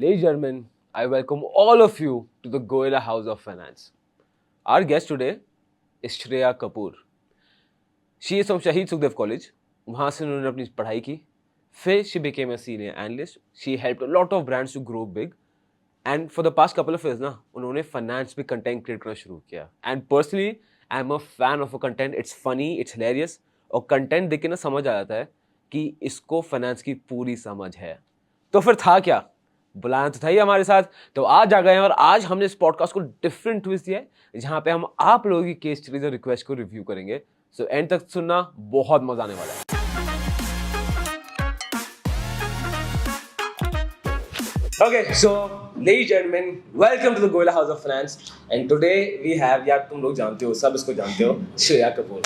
Ladies and gentlemen, I welcome all of you to the Goela House of Finance. Our guest today is Shreyaa Kapoor. She is from Shahid Sukhdev College. वहाँ से उन्होंने अपनी पढ़ाई की. फिर she became a senior analyst. She helped a lot of brands to grow big. And for the past couple of years ना, उन्होंने finance पे content create करना शुरू किया. And personally, I'm a fan of a content. It's funny, it's hilarious. और content देख के ना समझ आ जाता है कि इसको finance की पूरी समझ है. तो फिर था क्या? बुलाना तो था ही हमारे साथ. तो आज आ गए हैं और आज हमने इस पॉडकास्ट को डिफरेंट ट्विस्ट दिया है जहां पे हम आप लोगों की केस स्टडीज और रिक्वेस्ट को रिव्यू करेंगे. सो एंड तक सुनना, बहुत मजा आने वाला है. Okay, so ladies and gentlemen, welcome to the Goela House of Finance. And today we have, यार तुम लोग जानते हो, सब इसको जानते हो, Shreyaa Kapoor.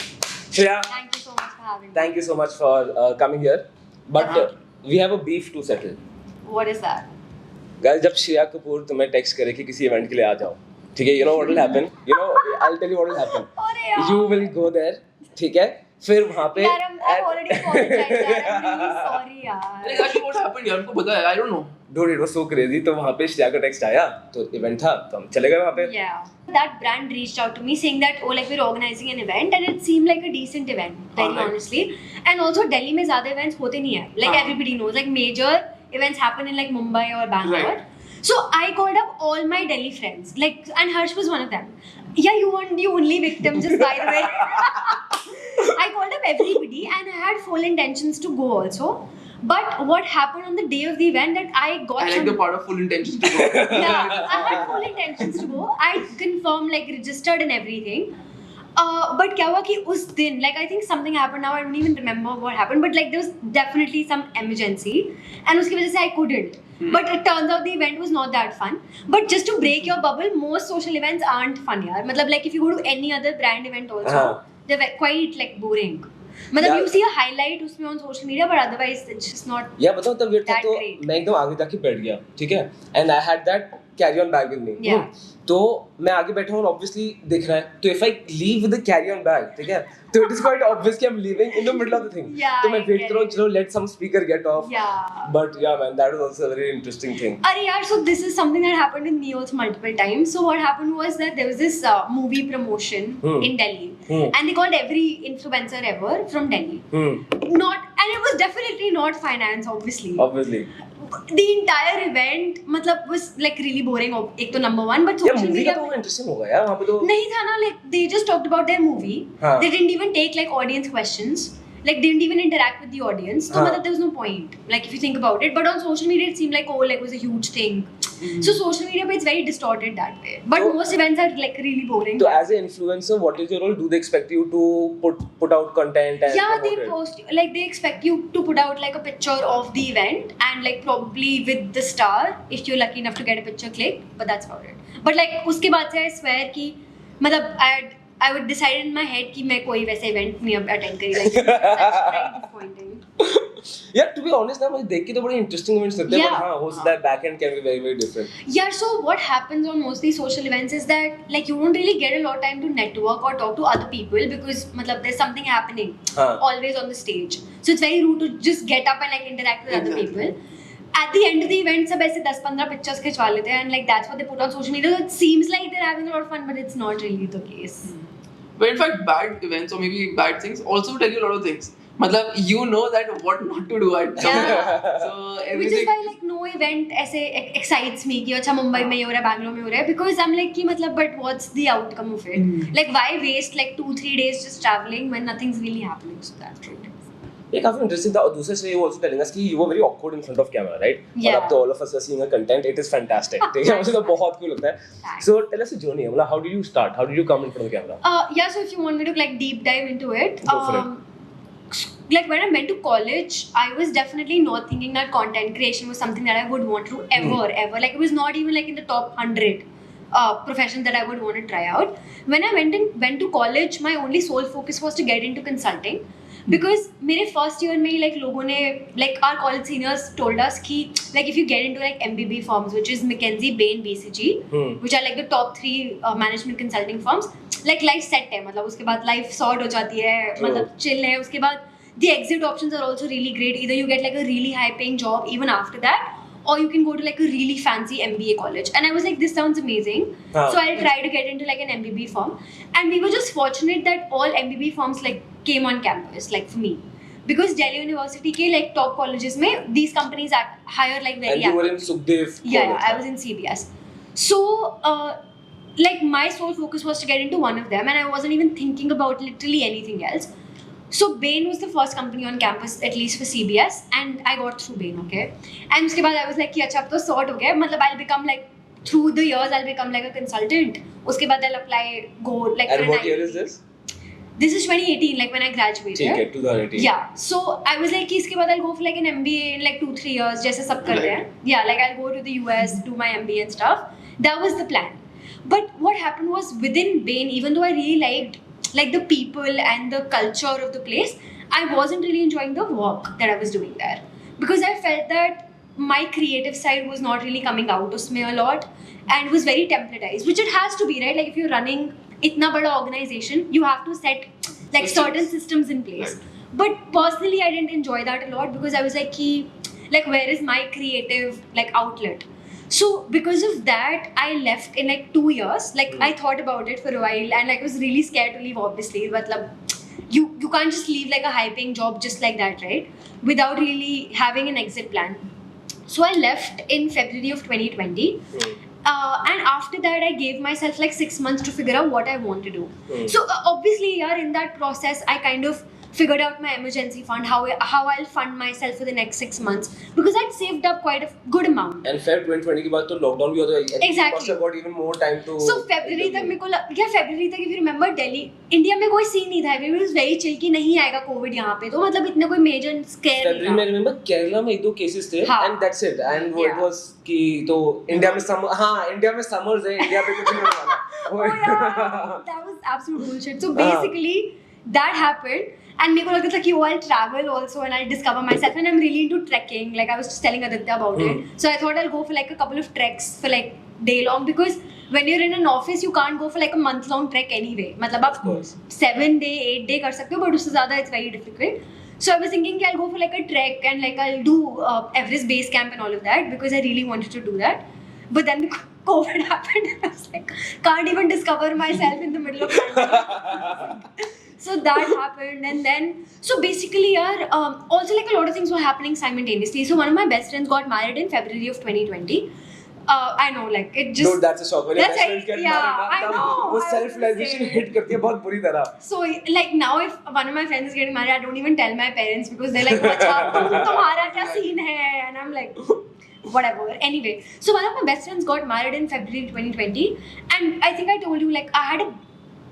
Shreyaa, Thank you so much for having me. thank you so much for coming here. But we have a beef to settle. What is that? Guys, जब श्रेया कपूर तुम्हें टेक्स्ट करे कि किसी इवेंट के लिए आ जाओ, ठीक है, you know what will happen? You know, I'll tell you what will happen. अरे यार. You will go there, ठीक है? फिर वहाँ पे. यार, I'm already apologized. I'm really sorry यार. Like actually what happened यार उनको पता है I don't know. Dude, it was so crazy. तो वहाँ पे श्रेया का टेक्स्ट आया, तो इवेंट था, तो हम चले गए वहाँ पे. Yeah. That brand reached out to me saying that oh like we're organizing an event and it seemed like a decent event, very honestly. And also Delhi में ज़्यादा events होते नहीं हैं. Like everybody knows, like major events happen in like Mumbai or Bangalore. Right. So I called up all my Delhi friends, like, and Harsh was one of them. Yeah, you weren't the only victim, just by the way. I called up everybody and I had full intentions to go also. But what happened on the day of the event that I got I like the part of full intentions to go. yeah, I had full intentions to go. I confirmed, like, registered and everything. But क्या हुआ कि उस दिन, like, I think something happened now. I don't even remember what happened. But like, there was definitely some emergency, and उसकी वजह से I couldn't. But it turns out the event was not that fun. But just to break your bubble, most social events aren't fun, यार. मतलब like if you go to any other brand event also, they're quite like boring. मतलब you see a highlight उसमें on social media, but otherwise it's just not. Yeah, बताओ तब weird था that तो great. मैं एकदम आगे जाके बैठ गया, ठीक है? And I had that carry on bag with me. Yeah. तो मैं आगे बैठा हूँ और obviously दिख रहा है. तो if I leave with the carry on bag, ठीक है? तो it is quite obvious कि I'm leaving in the middle of the thing. Yeah, तो मैं I wait get कर रहा हूँ, it. चलो let some speaker get off. Yeah. But yeah, man, that was also a very interesting thing. Arey yaar, so this is something that happened with me also multiple times. So what happened was that there was this movie promotion in Delhi, and they called every influencer ever from Delhi. And it was definitely not finance, obviously. Obviously. The entire event, मतलब was like really boring. एक तो number one, but यार social movie का media तो interesting होगा यार वहाँ पे तो. नहीं था ना, like they just talked about their movie. हाँ. They didn't even take like audience questions. Like they didn't even interact with the audience. So मतलब there was no point. Like if you think about it, but on social media it seemed like oh like it was a huge thing. So social media it's very distorted that way. But most events are like really boring. So as an influencer, what is your role? Do they expect you to put out content and yeah, promote they it? post like they expect you to put out like a picture of the event and like probably with the star if you're lucky enough to get a picture clicked. But that's about it. But like उसके बाद से I swear कि मतलब I would decide in my head कि मैं कोई वैसे event नहीं attend करी. Like that's very disappointing. Yeah, to be honest ना मुझे देख के तो बड़े interesting events लगते हैं, Yeah. but हाँ हो सकता है back end can be very very different. Yeah, so what happens on mostly social events is that like you don't really get a lot of time to network or talk to other people because मतलब there's something happening always on the stage. So it's very rude to just get up and like interact with other people. At the end of the event, सब ऐसे 10-15 pictures खिंचवा लेते हैं and like that's what they put on social media. So it seems like they're having a lot of fun, but it's not really the case. But in fact bad events or maybe bad things also tell you a lot of things. मतलब you know that what not to do at some Yeah. So Which everything. is why like no event ऐसे excites me कि अच्छा मुंबई में ये हो रहा है, बैंगलोर में हो रहा है, because I'm like कि मतलब but what's the outcome of it? Like why waste like 2-3 days just traveling when nothing's really happening? So that's it. ये काफी interesting था और दूसरे से you also telling us कि you were very awkward in front of camera, right? Yeah. और अब तो all of us are seeing a content, it is fantastic. ठीक है, मुझे तो बहुत cool लगता है. Thanks. So tell us your journey. मतलब how did you start? How did you come in front of the camera? Yeah, so if you want me to like deep dive into it, Go for it. like when I went to college, I was definitely not thinking that content creation was something that I would want to ever. Like it was not even like in the top 100 professions that I would want to try out. When I went to college, my only sole focus was to get into consulting. Because मेरे first year में like लोगों ने like our college seniors told us कि like if you get into like MBB firms which is McKinsey, Bain, BCG, which are like the top 3 management consulting firms, like life set है, मतलब उसके बाद life sort हो जाती है, मतलब chill है, उसके बाद the exit options are also really great. Either you get like a really high paying job even after that, or you can go to like a really fancy MBA college. And I was like, this sounds amazing. So I'll try to get into like an MBB firm. And we were just fortunate that all MBB firms like came on campus, like for me. Because Delhi University ke like top colleges mein, these companies hire like very And you were in Sukhdev. Yeah, I was in CBS. So, like my sole focus was to get into one of them, and I wasn't even thinking about literally anything else. So Bain was the first company on campus, at least for CBS, and I got through Bain, okay. And uske baad I was like, अच्छा अब तो sort हो गया, मतलब I'll become like through the years I'll become like a consultant. Uske baad I'll apply go like. And what year is this? This is 2018, like when I graduated. Okay, 2018. Yeah. So I was like, इसके बाद I'll go for like an MBA in like 2-3 years, जैसे सब करते हैं. Yeah, like I'll go to the US, do my MBA and stuff. That was the plan. But what happened was within Bain, even though I really liked like the people and the culture of the place, I wasn't really enjoying the work that I was doing there because I felt that my creative side was not really coming out usme a lot and was very templatized, which it has to be, right? Like if you're running itna bada organization, you have to set like certain systems in place. Right. But personally, I didn't enjoy that a lot because I was like, like where is my creative like outlet? So because of that, I left in like 2 years. Like I thought about it for a while and like I was really scared to leave. Obviously, but you can't just leave like a high-paying job just like that, right? Without really having an exit plan. So I left in February of 2020. And after that, I gave myself like 6 months to figure out what I want to do. So obviously, in that process, I kind of figured out my emergency fund, how I'll fund myself for the next 6 months because I'd saved up quite a good amount. And Feb 2020 के बाद तो lockdown भी होता है. Exactly. Must have got even more time to. So February तक मेरे को February तक if you remember Delhi, India में कोई scene नहीं था. It was very chill कि नहीं आएगा COVID यहाँ पे तो मतलब इतना कोई major scare नहीं था. February में remember Kerala में 1-2 cases थे and that's it. And it was कि तो India में summer India में summers है India पे कुछ नहीं होने वाला. Oh yeah, that was absolute bullshit. So basically that happened. And मेरे को लगता था कि I'll travel also and I'll discover myself and I'm really into trekking. Like I was just telling Aditya about it. So I thought I'll go for like a couple of treks for like day long because when you're in an office you can't go for like a month long trek anyway. मतलब आप 7 day 8 day कर सकते हो but उससे ज़्यादा it's very difficult. So I was thinking कि I'll go for like a trek and like I'll do Everest base camp and all of that because I really wanted to do that. But then COVID happened and I was like can't even discover myself in the middle of pandemic. So that happened and then so basically also like a lot of things were happening simultaneously. So one of my best friends got married in February of 2020. I know like it just. Dude, that's a shock. When your best friends get married, I know. वो self-realization hit करती है बहुत बुरी तरह. So like now if one of my friends is getting married, I don't even tell my parents because they're like, अच्छा तुम्हारा क्या scene है? And I'm like. Whatever. Anyway, so one of my best friends got married in February 2020 and I think I told you like I had a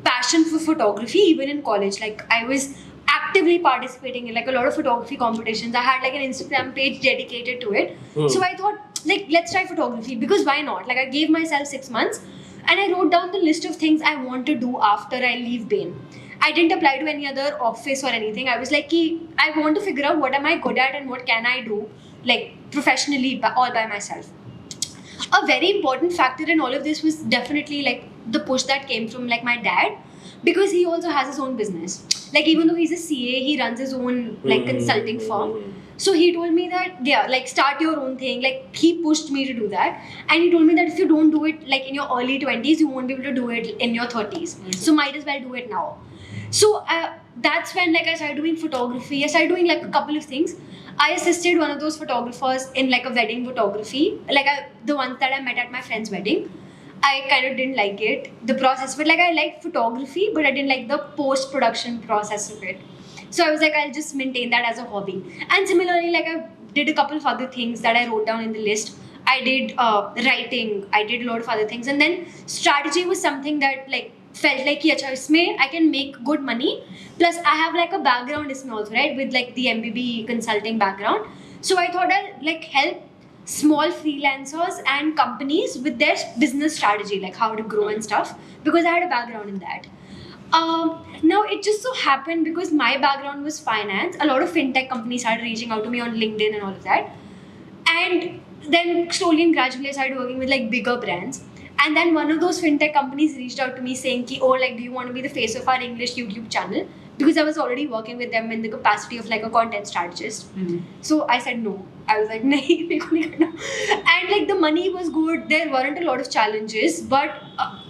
passion for photography even in college. Like I was actively participating in like a lot of photography competitions. I had like an Instagram page dedicated to it. So I thought like let's try photography because why not? Like I gave myself 6 months and I wrote down the list of things I want to do after I leave Bain. I didn't apply to any other office or anything. I was like I want to figure out what am I good at and what can I do like professionally all by myself. A very important factor in all of this was definitely like the push that came from like my dad because he also has his own business. Like even though he's a CA, he runs his own like consulting firm. So he told me that like start your own thing. Like he pushed me to do that and he told me that if you don't do it like in your early 20s, you won't be able to do it in your 30s. So might as well do it now. So that's when like I started doing photography. I started doing like a couple of things. I assisted one of those photographers in like a wedding photography, like the ones that I met at my friend's wedding. I kind of didn't like it, the process, but like I liked photography, but I didn't like the post-production process of it. So I was like, I'll just maintain that as a hobby. And similarly, like I did a couple of other things that I wrote down in the list. I did writing, I did a lot of other things. And then strategy was something that like felt like कि अच्छा इसमें I can make good money. Plus I have like a background इसमें also, right, with like the MBB consulting background. So I thought I'll like help small freelancers and companies with their business strategy, like how to grow and stuff, because I had a background in that. Now it just so happened because my background was finance, a lot of fintech companies started reaching out to me on LinkedIn and all of that. And then slowly and gradually I started working with like bigger brands. And then one of those fintech companies reached out to me saying, oh, like, do you want to be the face of our English YouTube channel? because I was already working with them in the capacity of like a content strategist. So I said no. I was like, nahi, मेरे को नहीं करना. And like the money was good. There weren't a lot of challenges, but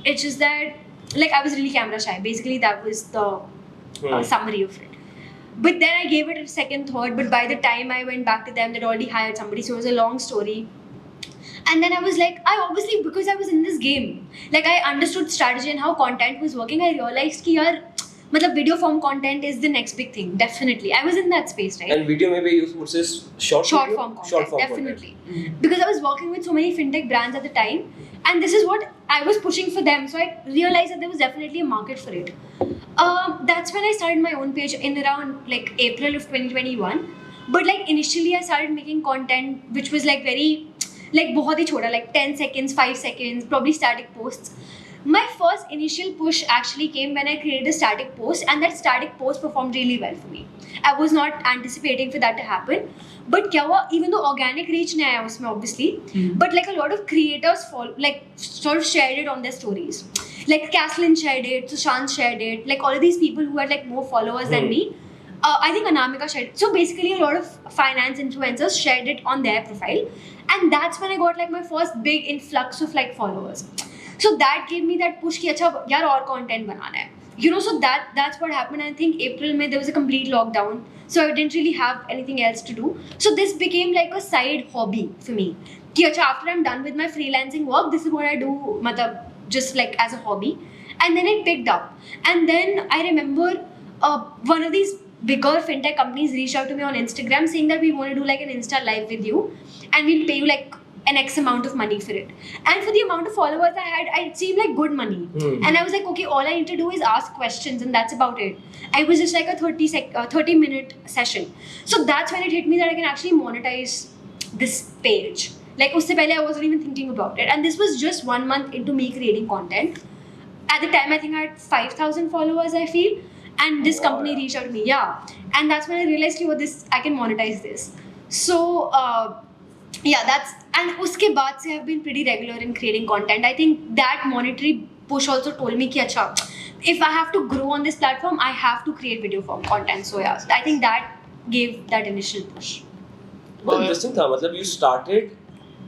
it's just that like I was really camera shy. Basically, that was the summary of it. But then I gave it a second thought. But by the time I went back to them, they'd already hired somebody. So it was a long story. And then I was like, because I was in this game, like I understood strategy and how content was working, I realized कि यार मतलब video form content is the next big thing. Definitely, I was in that space, right? And video maybe you would say short form content, definitely. Because I was working with so many fintech brands at the time, and this is what I was pushing for them. So I realized that there was definitely a market for it. That's when I started my own page in around like April of 2021. But like initially, I started making content which was like very like बहुत ही छोटा, like 10 seconds, 5 seconds, probably static posts. My first initial push actually came when I created a static post, and that static post performed really well for me. I was not anticipating for that to happen, but क्या हुआ, even though organic reach नहीं आया उसमें obviously, but like a lot of creators like sort of shared it on their stories. Like Caslin shared it, Sushant shared it, like all of these people who had like more followers than me. I think Anamika shared it. So basically a lot of finance influencers shared it on their profile, and that's when I got like my first big influx of like followers. So that gave me that push कि अच्छा यार और content बनाना है. You know, so that's what happened. I think April में there was a complete lockdown, so I didn't really have anything else to do. So this became like a side hobby for me. कि अच्छा after I'm done with my freelancing work, this is what I do, मतलब just like as a hobby. And then it picked up. And then I remember one of these bigger fintech companies reached out to me on Instagram saying that we want to do like an Insta live with you, and we'll pay you like an X amount of money for it. And for the amount of followers I had, it seemed like good money. And I was like, okay, all I need to do is ask questions, and that's about it. I was just like a 30-minute session. So that's when it hit me that I can actually monetize this page. Like usse pehle I wasn't even thinking about it, and this was just 1 month into me creating content. At the time, I think I had 5,000 followers, I feel, and this company reached out to me. Yeah, and that's when I realized, I can monetize this. So yeah, that's, and uske baad se I've been pretty regular in creating content. I think that monetary push also told me कि अच्छा, if I have to grow on this platform, I have to create video form content. So yeah, I think that gave that initial push. बहुत interesting था, मतलब you started,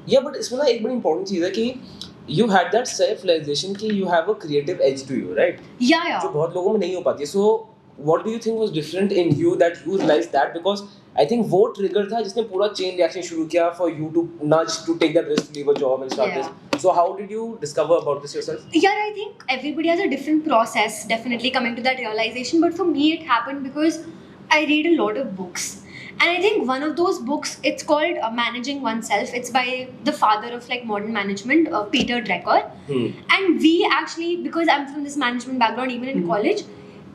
yeah, but इसमें ना एक बड़ी important चीज़ है कि you had that self realization कि you have a creative edge to you, right? Yeah. जो बहुत लोगों में नहीं हो पाती. So what do you think was different in you that you realized that? Because I think वो trigger था जिसने पूरा chain reaction शुरू किया for you to nudge to take that risk to leave a job and start this. So how did you discover about this yourself? Yeah, I think everybody has a different process, definitely coming to that realization. But for me, it happened because I read a lot of books. And I think one of those books, it's called Managing Oneself. It's by the father of like modern management, Peter Drucker. And we actually, because I'm from this management background, even in college,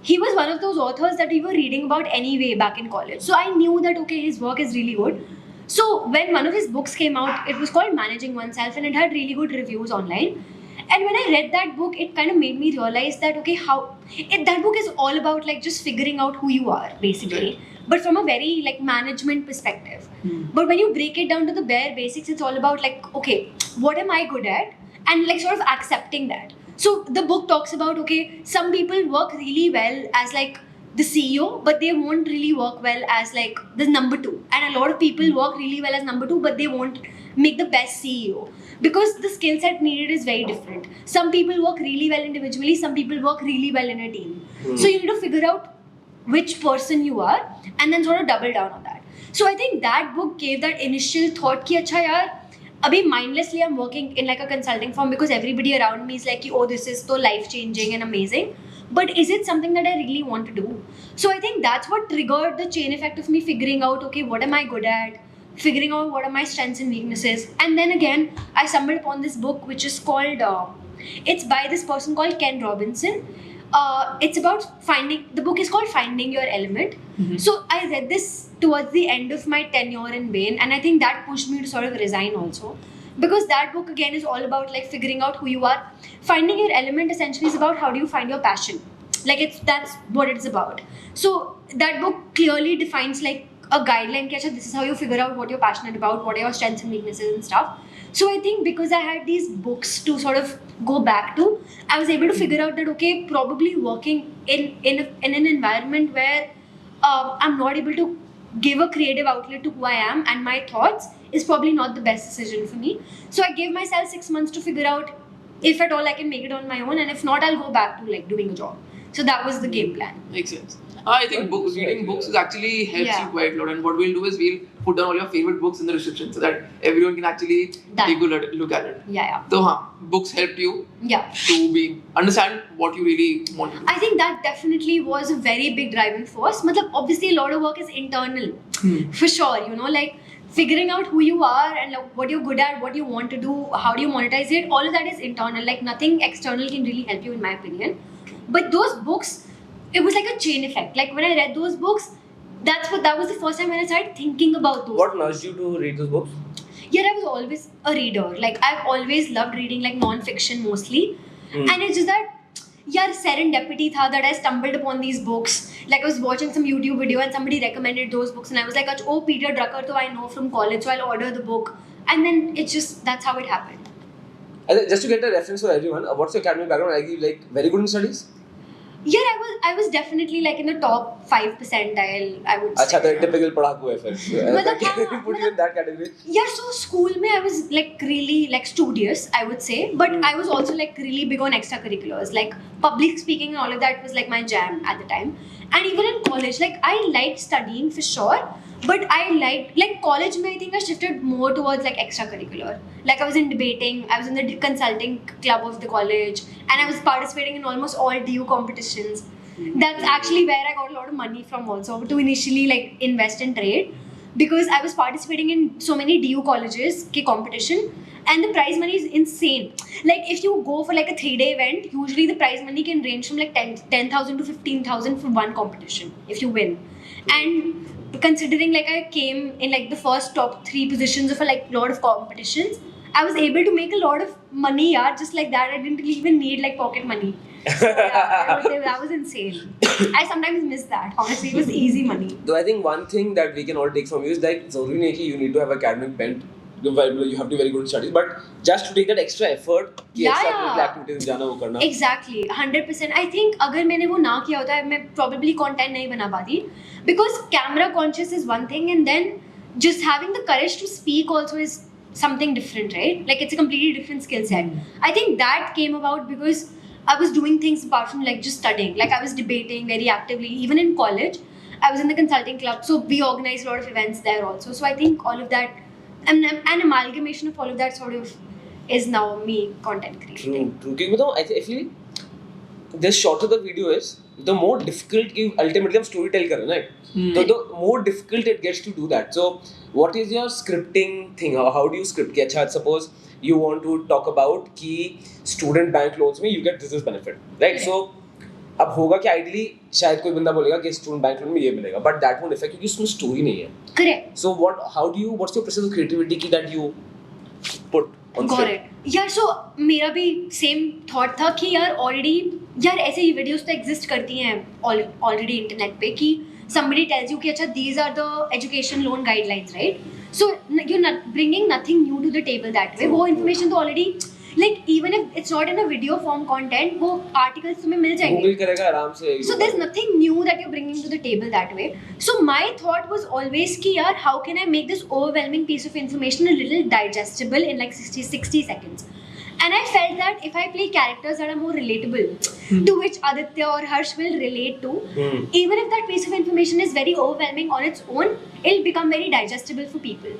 he was one of those authors that we were reading about anyway back in college. So I knew that, okay, his work is really good. So when one of his books came out, it was called Managing Oneself, and it had really good reviews online. And when I read that book, it kind of made me realize that, okay, that book is all about like just figuring out who you are, basically. But from a very like management perspective. But when you break it down to the bare basics, it's all about like, okay, what am I good at? And like sort of accepting that. So the book talks about, okay, some people work really well as like the CEO, but they won't really work well as like the number 2. And a lot of people work really well as number 2, but they won't make the best CEO. Because the skill set needed is very different. Some people work really well individually, some people work really well in a team. So you need to figure out which person you are and then sort of double down on that. So I think that book gave that initial thought ki acha yaar, abhi mindlessly I'm working in like a consulting firm because everybody around me is like, oh, this is so life changing and amazing. But is it something that I really want to do? So I think that's what triggered the chain effect of me figuring out, okay, what am I good at? Figuring out what are my strengths and weaknesses. And then again, I stumbled upon this book which is called, it's by this person called Ken Robinson. It's about the book is called Finding Your Element. So I read this towards the end of my tenure in Bain, and I think that pushed me to sort of resign also. Because that book again is all about like figuring out who you are. Finding your element essentially is about how do you find your passion. Like that's what it's about. So that book clearly defines like a guideline कि अच्छा this is how you figure out what you're passionate about, what are your strengths and weaknesses and stuff. So I think because I had these books to sort of go back to, I was able to figure out that okay, probably working in an environment where I'm not able to give a creative outlet to who I am and my thoughts is probably not the best decision for me. So I gave myself 6 months to figure out if at all I can make it on my own, and if not, I'll go back to like doing a job. So that was the game plan. Makes sense. I think reading books is actually helps Yeah. you quite a lot. And what we'll do is we'll put down all your favorite books in the description so that everyone can actually Done. take a look at it. Yeah. So, books helped you Yeah. to understand what you really want to do. I think that definitely was a very big driving force. Matlab, obviously, a lot of work is internal, for sure. You know, like figuring out who you are and like, what you're good at, what you want to do, how do you monetize it. All of that is internal. Like nothing external can really help you, in my opinion. But those books, it was like a chain effect. Like when I read those books, that was the first time when I started thinking about those. What nudged you to read those books? Yeah, I was always a reader. Like I've always loved reading like non-fiction mostly. And it's just that serendipity tha that I stumbled upon these books. Like I was watching some YouTube video and somebody recommended those books and I was like, oh, Peter Drucker, so I know from college, so I'll order the book. And then that's how it happened. Just to get a reference for everyone, what's your academic background? Are you like very good in studies? Yeah, I was definitely like in the top 5 percentile, I would say. अच्छा तो typical पढ़ाकू है फिर. मतलब हाँ, put you in that category. Yeah, so school में I was like really like studious, I would say, but I was also like really big on extracurriculars, like public speaking and all of that was like my jam at the time. And even in college, like I liked studying for sure, but I liked like college में I think I shifted more towards like extracurricular. Like I was in debating, I was in the consulting club of the college, and I was participating in almost all DU competitions. That's actually where I got a lot of money from also to initially like invest in trade, because I was participating in so many DU colleges ki competition, and the prize money is insane. Like if you go for like a 3-day event, usually the prize money can range from like 10,000 to 15,000 for one competition if you win. And considering like I came in like the first top 3 positions of a like lot of competitions, I was able to make a lot of money, just like that. I didn't even need like pocket money. So that was insane. I sometimes miss that. Honestly, it was easy money. So I think one thing that we can all take from you is that ज़रूरी नहीं कि you need to have academic bent. You have to be very good in studies, but just to take that extra effort कि extracurricular activities में जाना वो करना. Exactly, 100%. I think अगर मैंने वो ना किया होता मैं probably content नहीं बना पाती, because camera conscious is one thing, and then just having the courage to speak also is something different, right? Like it's a completely different skill set. I think that came about because I was doing things apart from like just studying. Like I was debating very actively, even in college. I was in the consulting club, so we organized a lot of events there also. So I think all of that, and an amalgamation of all of that sort of is now me content creating. True. क्योंकि I feel the shorter the video is, the more difficult you ultimately हम story tell कर रहे हैं, right? So the more difficult it gets to do that. So what is your scripting thing? How do you script? कि अच्छा, suppose you want to talk about कि student bank loans में you get this benefit, right? So अब होगा कि ideally शायद कोई बंदा बोलेगा कि student bank loan में ये मिलेगा, but that won't affect क्योंकि उसमें story नहीं है. Correct. So what's your process of creativity that you put on Got script? it. Yeah, so मेरा भी same thought था कि यार ऐसे ही videos तो exist करती हैं already internet पे कि somebody tells you कि अच्छा these are the education loan guidelines, right? So you're not bringing nothing new to the table that way. वो information तो already, like even if it's not in a video form content, वो articles तुम्हें मिल जाएंगे. Google करेगा आराम से. So there's nothing new that you're bringing to the table that way. So my thought was always कि यार how can I make this overwhelming piece of information a little digestible in like 60 seconds. And I felt that if I play characters that are more relatable, to which Aditya or Harsh will relate to, even if that piece of information is very overwhelming on its own, it'll become very digestible for people.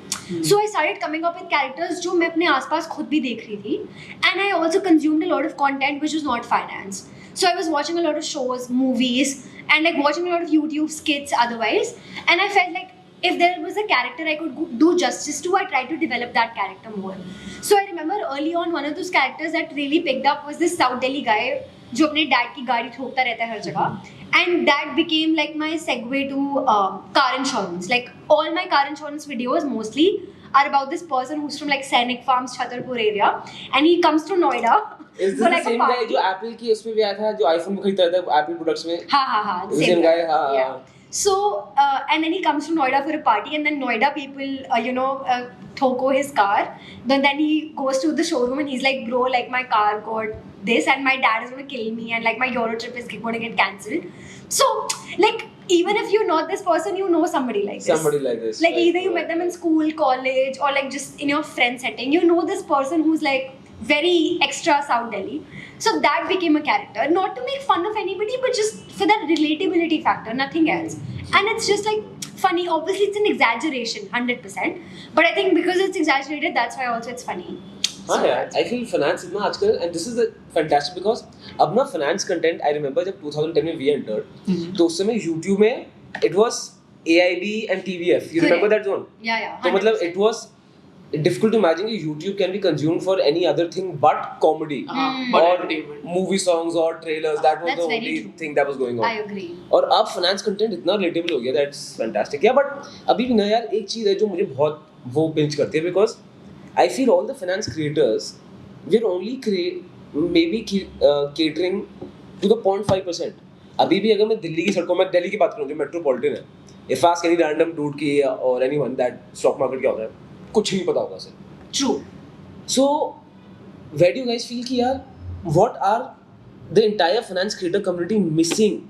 So I started coming up with characters जो मैं अपने आसपास खुद भी देख रही थी, and I also consumed a lot of content which was not finance. So I was watching a lot of shows, movies, and like watching a lot of YouTube skits otherwise, and I felt like if there was a character I could do justice to, I tried to develop that character more. So I remember early on, one of those characters that really picked up was this South Delhi guy जो अपने dad की गाड़ी ठोकता रहता है हर जगह, and that became like my segue to car insurance. Like all my car insurance videos mostly are about this person who's from like Sainik Farms, Chhatarpur area, and he comes to Noida. Is this the same guy जो Apple की उसमें भी आया था, जो iPhone को खरीदता था Apple products में? हाँ. Same guy, हाँ. So, and then he comes to Noida for a party, and then Noida people, thoko his car. Then he goes to the showroom and he's like, bro, like my car got this, and my dad is going to kill me, and like my Euro trip is going to get cancelled. So, like, even if you're not this person, you know somebody like this. Somebody like this. Like, either you met them in school, college, or like just in your friend setting. You know this person who's like very extra South Delhi. So that became a character. Not to make fun of anybody, but just for that relatability factor, nothing else. And it's just like funny. Obviously, it's an exaggeration, 100%. But I think because it's exaggerated, that's why also it's funny. हाँ यार, I feel finance इतना आजकल, and this is fantastic because अब ना finance content, I remember जब 2010 में we entered, तो उस समय YouTube में it was AIB and TVF. You remember that zone? Yeah, yeah. तो मतलब it was difficult to imagine that YouTube can be consumed for any other thing but comedy but or entertainment. movie songs or trailers. That was That's the very only true. thing that was going on. I agree. और अब finance content इतना relatable हो गया, that's fantastic. Yeah, but अभी भी ना यार एक चीज़ है जो मुझे बहुत वो pinch करती है, because I feel all the finance creators, we're only catering to the 0.5%. अभी भी अगर मैं दिल्ली की सड़कों में, दिल्ली की बात करूँ जो मेट्रोपॉलिटन है, if ask any random dude की or anyone that stock market क्या होता है, कुछ नहीं पता होगा sir. True. So where do you guys feel कि यार what are the entire finance creator community missing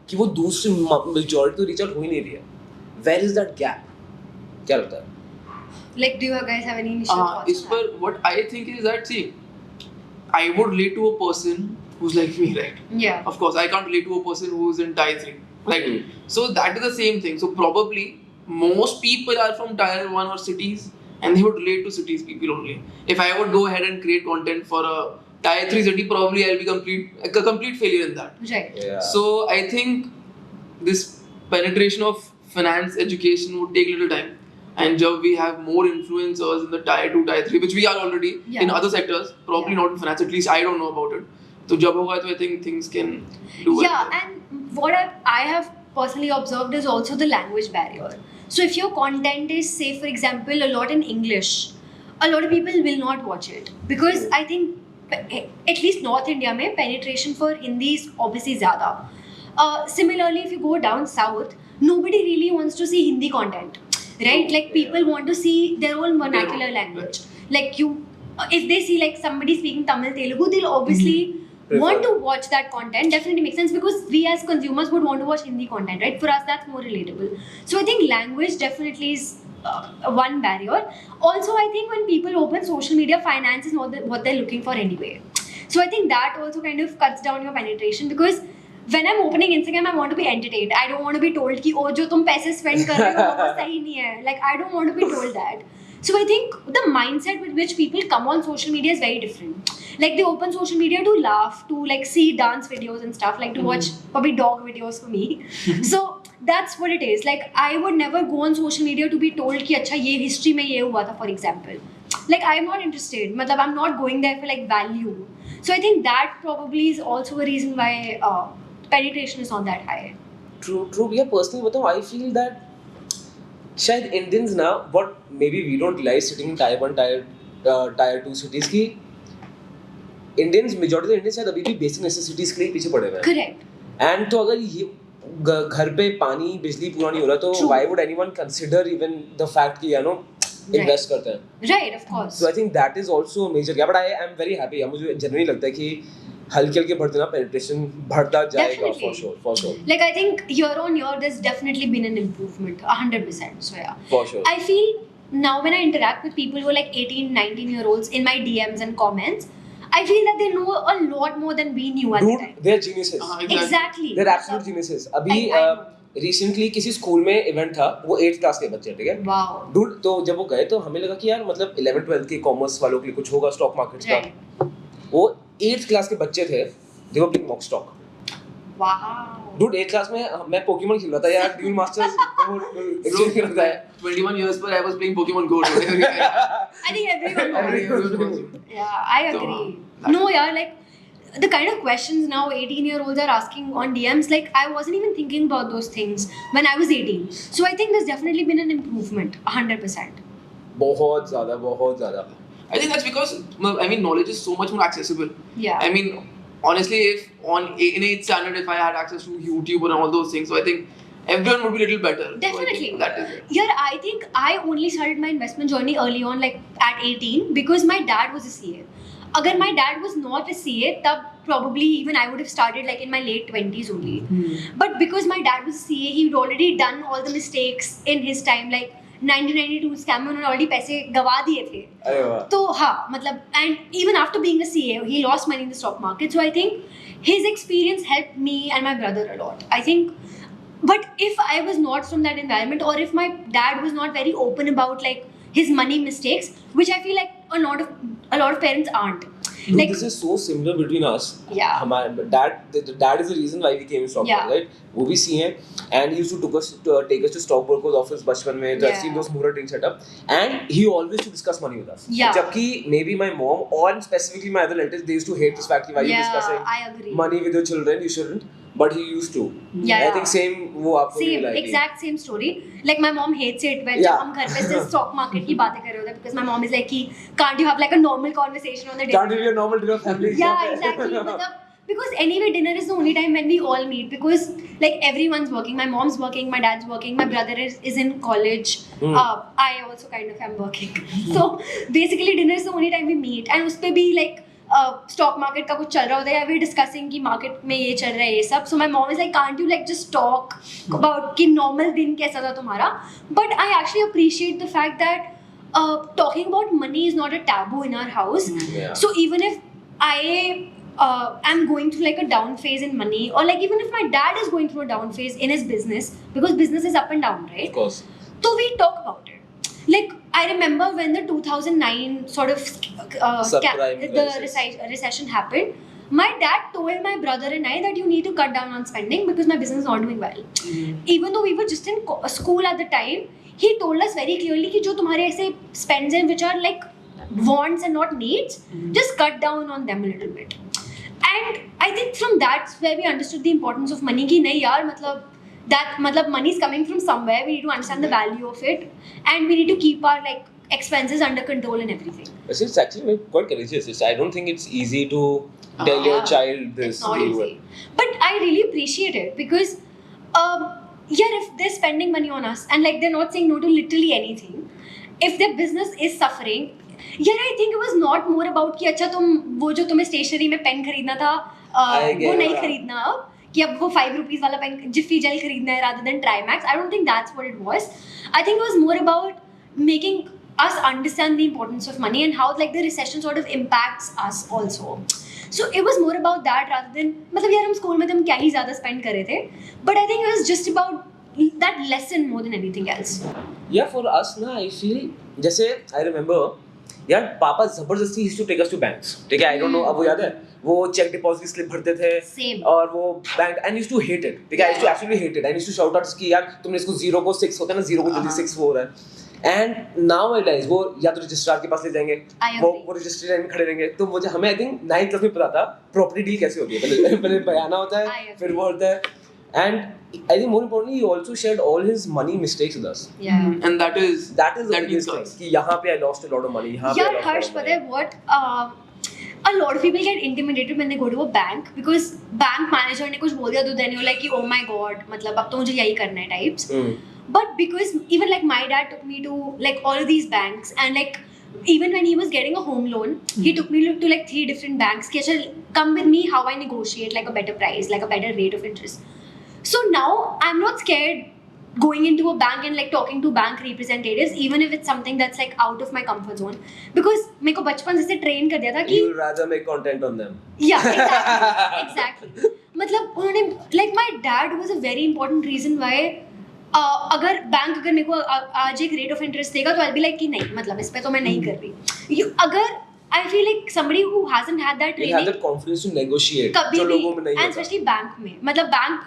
कि वो दूसरी majority तो reach out हो ही नहीं रही है? Where is that gap? क्या लगता है? Like, do you guys have any initial thoughts? Is per what I think is that, see, I would relate to a person who's like me, right? Yeah. Of course, I can't relate to a person who's in tier 3. Like, so that is the same thing. So probably most people are from tier 1 or cities, and they would relate to cities people only. If I would go ahead and create content for a tier 3 city, probably I'll be a complete failure in that. Right. Yeah. So I think this penetration of finance education would take little time. And jab we have more influencers in the tier 2, tier 3, which we are already in other sectors, probably not in finance, at least I don't know about it. So jab hoga, I think things can do well. Yeah, and what I have personally observed is also the language barrier. So if your content is, say for example, a lot in English, a lot of people will not watch it, because I think at least North India mein penetration for Hindi is obviously zyada. Similarly, if you go down south, nobody really wants to see Hindi content, right? Like, people want to see their own vernacular language. Like, if they see like somebody speaking Tamil, Telugu, they'll obviously want to watch that content. Definitely makes sense, because we as consumers would want to watch Hindi content, right? For us, that's more relatable. So I think language definitely is one barrier. Also, I think when people open social media, finance is not what they're looking for anyway. So I think that also kind of cuts down your penetration, because when I'm opening Instagram, I want to be entertained. I don't want to be told कि ओ जो तुम पैसे spend कर रहे हो वो सही नहीं है. Like, I don't want to be told that. So I think the mindset with which people come on social media is very different. Like, they open social media to laugh, to like see dance videos and stuff, like to watch probably dog videos for me. So that's what it is. Like, I would never go on social media to be told कि अच्छा ये history में ये हुआ था, for example. Like, I'm not interested. मतलब I'm not going there for like value. So I think that probably is also a reason why penetration is not that high. True. Yeah, personally बताऊँ, I feel that शायद Indians ना, what maybe we don't realize sitting in tier 1, tier 2 cities की Indians, majority of Indians शायद अभी भी basic necessities के लिए पीछे पड़े हुए हैं. Correct. And तो अगर ये घर पे पानी बिजली पूरा नहीं हो रहा, तो why would anyone consider even the fact कि invest करते हैं? Right, of course. So I think that is also a major gap. But I am very happy. मुझे generally लगता है कि हल्के बढ़ते ना penetration बढ़ता जाएगा, for sure. Like, I think year on year there's definitely been an improvement, 100%. So yeah. For sure. I feel now when I interact with people who are like 18, 19-year-olds in my DMs and comments, I feel that they know a lot more than we knew at the time. Dude, they're geniuses. Exactly. They're absolute geniuses. अभी recently किसी school में event था, वो 8th class के बच्चे, ठीक है? Wow. Dude, तो जब वो गए तो हमें लगा कि यार मतलब 11th 12th के कॉमर्स वालों के लिए कुछ होगा स्टॉक मार्केट्स का. वो 8th क्लास के बच्चे थे, they were playing mock stock. Wow. Dude, 8th class में मैं पोकेमॉन खेल रहा था यार, ड्यूल मास्टर्स एक्सचेंज कर रहा है. 21 years पर I was playing Pokemon Go. I think everyone knows. Yeah, I agree. No, yeah, like the kind of questions now 18-year-olds are asking on DMs, like I wasn't even thinking about those things when I was 18. So I think there's definitely been an improvement, 100%. बहुत ज़्यादा. I think that's because, I mean, knowledge is so much more accessible. Yeah. I mean, honestly, if in 8th standard, if I had access to YouTube and all those things, so I think everyone would be a little better. Definitely. So I think that is it. Yeah, I think I only started my investment journey early on, like at 18, because my dad was a CA. Agar my dad was not a CA, tab probably even I would have started like in my late 20s only. But because my dad was a CA, he'd already done all the mistakes in his time, like 1992 scam में उन्होंने already पैसे गवा दिए थे. अरे वाह. तो हाँ मतलब, and even after being a CA, he lost money in the stock market. So I think his experience helped me and my brother a lot. I think, but if I was not from that environment, or if my dad was not very open about like his money mistakes, which I feel like a lot of parents aren't. Look, Like, this is so similar between us. Yeah. हमारे dad is the reason why we came in stock market, right? वो भी CA and he used to take us to stockbrokers office बचपन में. So I've seen those Mura things set up, and he always used to discuss money with us. Yeah. जबकि maybe my mom or specifically my other relatives, they used to hate this fact that why you discussing I agree. money with your children, you shouldn't. But he used to. Yeah. I think same वो आपको भी Same, like exact same story. Like my mom hates it when Yeah. हम घर पे से stock market की बातें कर रहे होते हैं, because my mom is like कि can't you have like a normal conversation on the dinner? Can't you be a normal dinner family? Yeah, exactly. मतलब, because anyway dinner is the only time when we all meet, because like everyone's working. My mom's working, my dad's working, my brother is in college. I also kind of am working. So basically dinner is the only time we meet, and उस पे भी like stock market का कुछ चल रहा होता है, we discussing कि market में ये चल रहा है ये सब. So my mom is like, can't you like just talk about कि normal दिन कैसा था तुम्हारा? But I actually appreciate the fact that talking about money is not a taboo in our house. Yeah. So even if I am going through like a down phase in money, or like even if my dad is going through a down phase in his business, because business is up and down, right? Of course. So we talk about it. Like I remember when the 2009 sort of recession happened, my dad told my brother and I that you need to cut down on spending because my business is not doing well. Even though we were just in school at the time, he told us very clearly कि जो तुम्हारे ऐसे spends हैं which are like wants and not needs, just cut down on them a little bit. And I think from that's where we understood the importance of money. कि नहीं यार मतलब money is coming from somewhere. We need to understand the value of it, and we need to keep our like expenses under control and everything. It's actually quite courageous. I don't think it's easy to tell your child this. It's not easy. But I really appreciate it because if they're spending money on us and like they're not saying no to literally anything, if their business is suffering, I think it was not more about कि अच्छा तुम वो जो तुम्हें stationery में pen खरीदना था वो नहीं खरीदना अब, कि अब वो 5 rupees वाला पेन जिफी जेल खरीदना है rather than Trimax. I don't think that's what it was. I think it was more about making us understand the importance of money and how like the recession sort of impacts us also. So it was more about that rather than मतलब यार हम school में तो हम क्या ही ज़्यादा spend कर रहे थे, but I think it was just about that lesson more than anything else. Yeah, for us ना I feel जैसे I remember यार पापा जबरदस्ती used to take us to banks. ठीक है, I don't know अब वो याद है वो चेक डिपॉजिट स्लिप भरते थे. Same. और वो bank and used to hate it. ठीक है, I used to absolutely hate it. I used to shout out कि यार तुमने इसको 0 को 6 होता है ना 0 को जल्दी 6 हो रहा है. And now I realize वो या तो रजिस्ट्रार के पास ले जाएंगे, वो रजिस्ट्री लाइन में खड़े रहेंगे. तो मुझे हमें आई थिंक 9th क्लास में पता था प्रॉपर्टी डील कैसे होती है. पहले बयाना होता है, फिर वो होता है. And I think more importantly, he also shared all his money mistakes with us. Yeah. And that is the biggest thing. कि यहाँ पे I lost a lot of money. यहाँ पे I lost a lot Harsh, of पता money. है what? A lot of people get intimidated when they go to a bank because bank manager ने कुछ बोल दिया तो then you're like कि oh my god मतलब अब तो मुझे यही करना है types. But because even like my dad took me to like all of these banks, and like even when he was getting a home loan, he took me to like 3 different banks. कि अच्छा come with me how I negotiate like a better price, like a better rate of interest. So now I'm not scared going into a bank and like talking to bank representatives, even if it's something that's like out of my comfort zone, because मेरे को बचपन से train कर दिया था कि you'll rather make content on them. Yeah, exactly. मतलब उन्होंने like my dad was a very important reason why अगर बैंक अगर मेरे को आज एक रेट ऑफ इंटरेस्ट देगा तो I'll be like कि नहीं मतलब इस पे तो मैं नहीं कर रही. अगर I feel like somebody who hasn't had that training, you have that confidence to negotiate कभी जो भी, लोगों में नहीं and especially बैंक में मतलब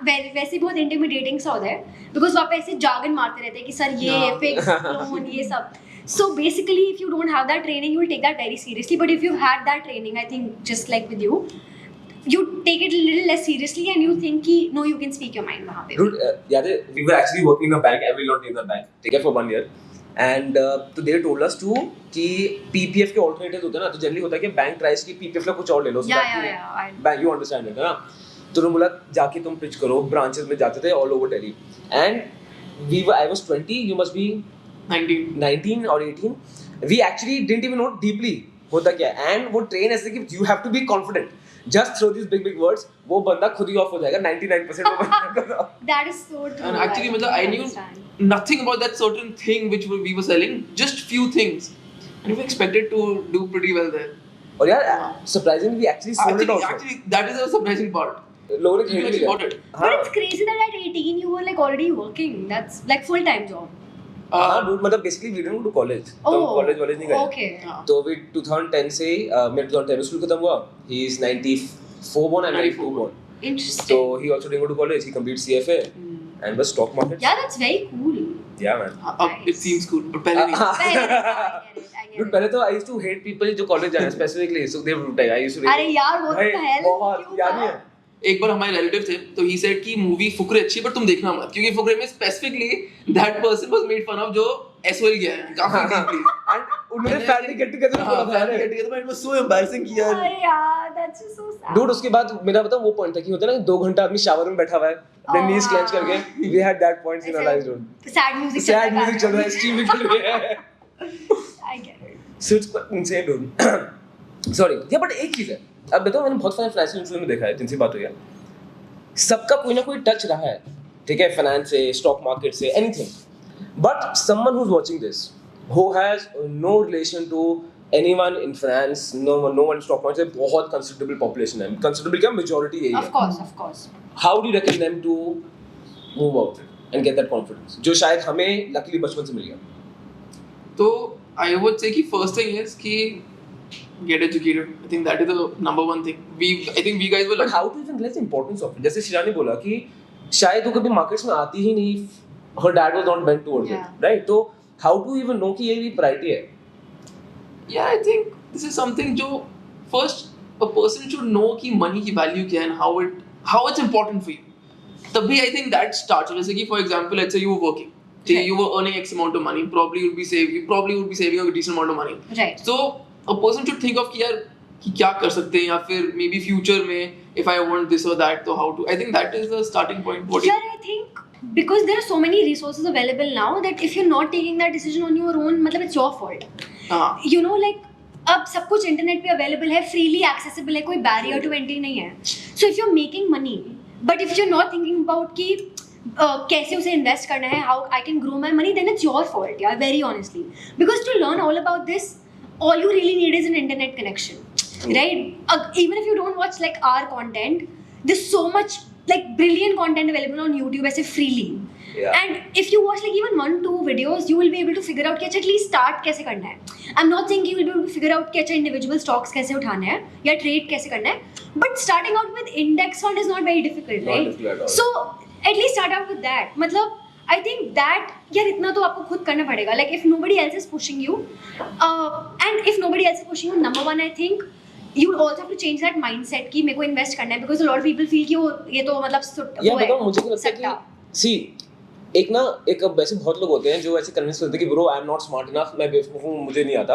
बैंक वैसे बहुत intimidating सा होता है because वहाँ पे ऐसे jargon मारते रहते हैं कि सर ये fixed loan ये सब. So basically if you don't have that training you will take that very seriously, but if you've had that training I think just like with you take it a little less seriously and you think कि no you can speak your mind वहाँ पे. Dude, याद है we were actually working in a bank. I will not name the bank. ठीक है, for 1 year. And तो they told us to कि PPF के alternatives होते हैं ना, तो generally होता है कि बैंक tries कि PPF का कुछ और ले लो. Yeah. Bank, you understand it, है ना? तो उन्होंने बोला जाके तुम पिच करो, ब्रांचेस में जाते थे all over Delhi and I was 20, you must be 19 or 18. We actually didn't even know deeply होता क्या है and वो train ऐसे कि you have to be confident, just throw these big words, वो बंदा खुद ही ऑफ हो जाएगा 99% वो बंदा का। That is so true. And actually, मतलब, I knew understand. nothing about that certain thing which we were selling, just few things, and we expected to do pretty well there. और यार surprisingly we actually sold it also. Actually, that is the surprising part. लोगों ने You खरीद actually लिया। bought it. But it's crazy that at 18 you were like already working. That's like full-time job. हाँ dude, मतलब basically we didn't go to college, तो Oh, college नहीं गए। okay. तो we 2010 से मेरा 2010 में स्कूल खत्म हुआ, he is 94 born and 92 born, Interesting. so he also didn't go to college, he completed CFA and was stock market. Yeah, that's very cool. Yeah man. It seems cool, but पहले नहीं. I get it. Dude, पहले तो I used to hate people जो college जाए specifically, so they would I used to hate. अरे यार what the hell? बहुत क्यों याद नहीं है। एक बार हमारे रिलेटिव थे, तो he said कि मूवी फुकरे अच्छी है पर तुम देखना मत, क्योंकि फुकरे में specifically that person was made fun of जो एसओएल गया है काफी डीपली, And उन्होंने family get together में बोला था family get together, but it was so embarrassing कि यार अरे यार that's just so sad. Dude, उसके बाद मेरा पता वो point था कि होता है ना 2 घंटा आदमी शावर में बैठा हुआ है, then knees clench करके, we had that points in our lives dude. Sad music Sad music चल रहा है, steam निकल रही है, I get it. so it's quite insane dude. Sorry, yeah but एक चीज है, अब बताओ मैंने बहुत सारे फाइनेंशियल इन्फ्लुएंसर में देखा है, जिनसे बात हुई है, सबका कोई ना कोई टच रहा है, ठीक है, फाइनेंस से, स्टॉक मार्केट से, anything, but someone who is watching this who has no relation to anyone in finance, no one stock market, बहुत considerable population है, considerable क्या majority यही है। Of course. How do you recommend them to move out and get that confidence, जो शायद हमें luckily बचपन से मिल गया? तो I would say कि first thing is कि get educated. I think that is the number one thing. I think we guys were But how to even realize the importance of it? जैसे श्रेया ने बोला कि शायद वो कभी markets में आती ही नहीं, her dad was not bent towards it, right? तो how to even know कि ये भी priority है? Yeah, I think this is something जो first a person should know कि money की value क्या है and how it's important for you. तभी I think that starts. जैसे कि for example, let's say you were working, okay, you were earning X amount of money, you probably would be saving a decent amount of money. Right. So a person should think of कि यार कि क्या कर सकते हैं, या फिर maybe future में if I want this or that, तो how to. I think that is the starting point. I think because there are so many resources available now that if you're not taking that decision on your own, मतलब it's your fault. You know, like अब सब कुछ internet पे available है, freely accessible है, कोई barrier to entry नहीं है. So if you are making money but if you are not thinking about कि कैसे उसे इन्वेस्ट करना है, how I can grow my money, then it's your fault यार, very honestly. Because to learn all about this, all you really need is an internet connection, right? Even if you don't watch like our content, there's so much like brilliant content available on YouTube ऐसे freely. Yeah. And if you watch like even 1-2 videos, you will be able to figure out कि अच्छा at least start कैसे करना है. I'm not saying you will be able to figure out कि अच्छा individual stocks कैसे उठाना है या trade कैसे करना है, but starting out with index fund is not very difficult, right? Not difficult at all. So at least start out with that. मतलब I think that यार इतना तो आपको खुद करना पड़ेगा. Like if nobody else is pushing you, and if nobody else is pushing you, number one I think you will also have to change that mindset कि मेरे को invest करना है, because a lot of people feel कि वो ये तो मतलब यार बताओ मुझे क्या लगता है कि see एक वैसे बहुत लोग होते हैं जो ऐसे कन्विंस करते हैं कि bro I am not smart enough, मैं बेवकूफ हूँ, मुझे नहीं आता,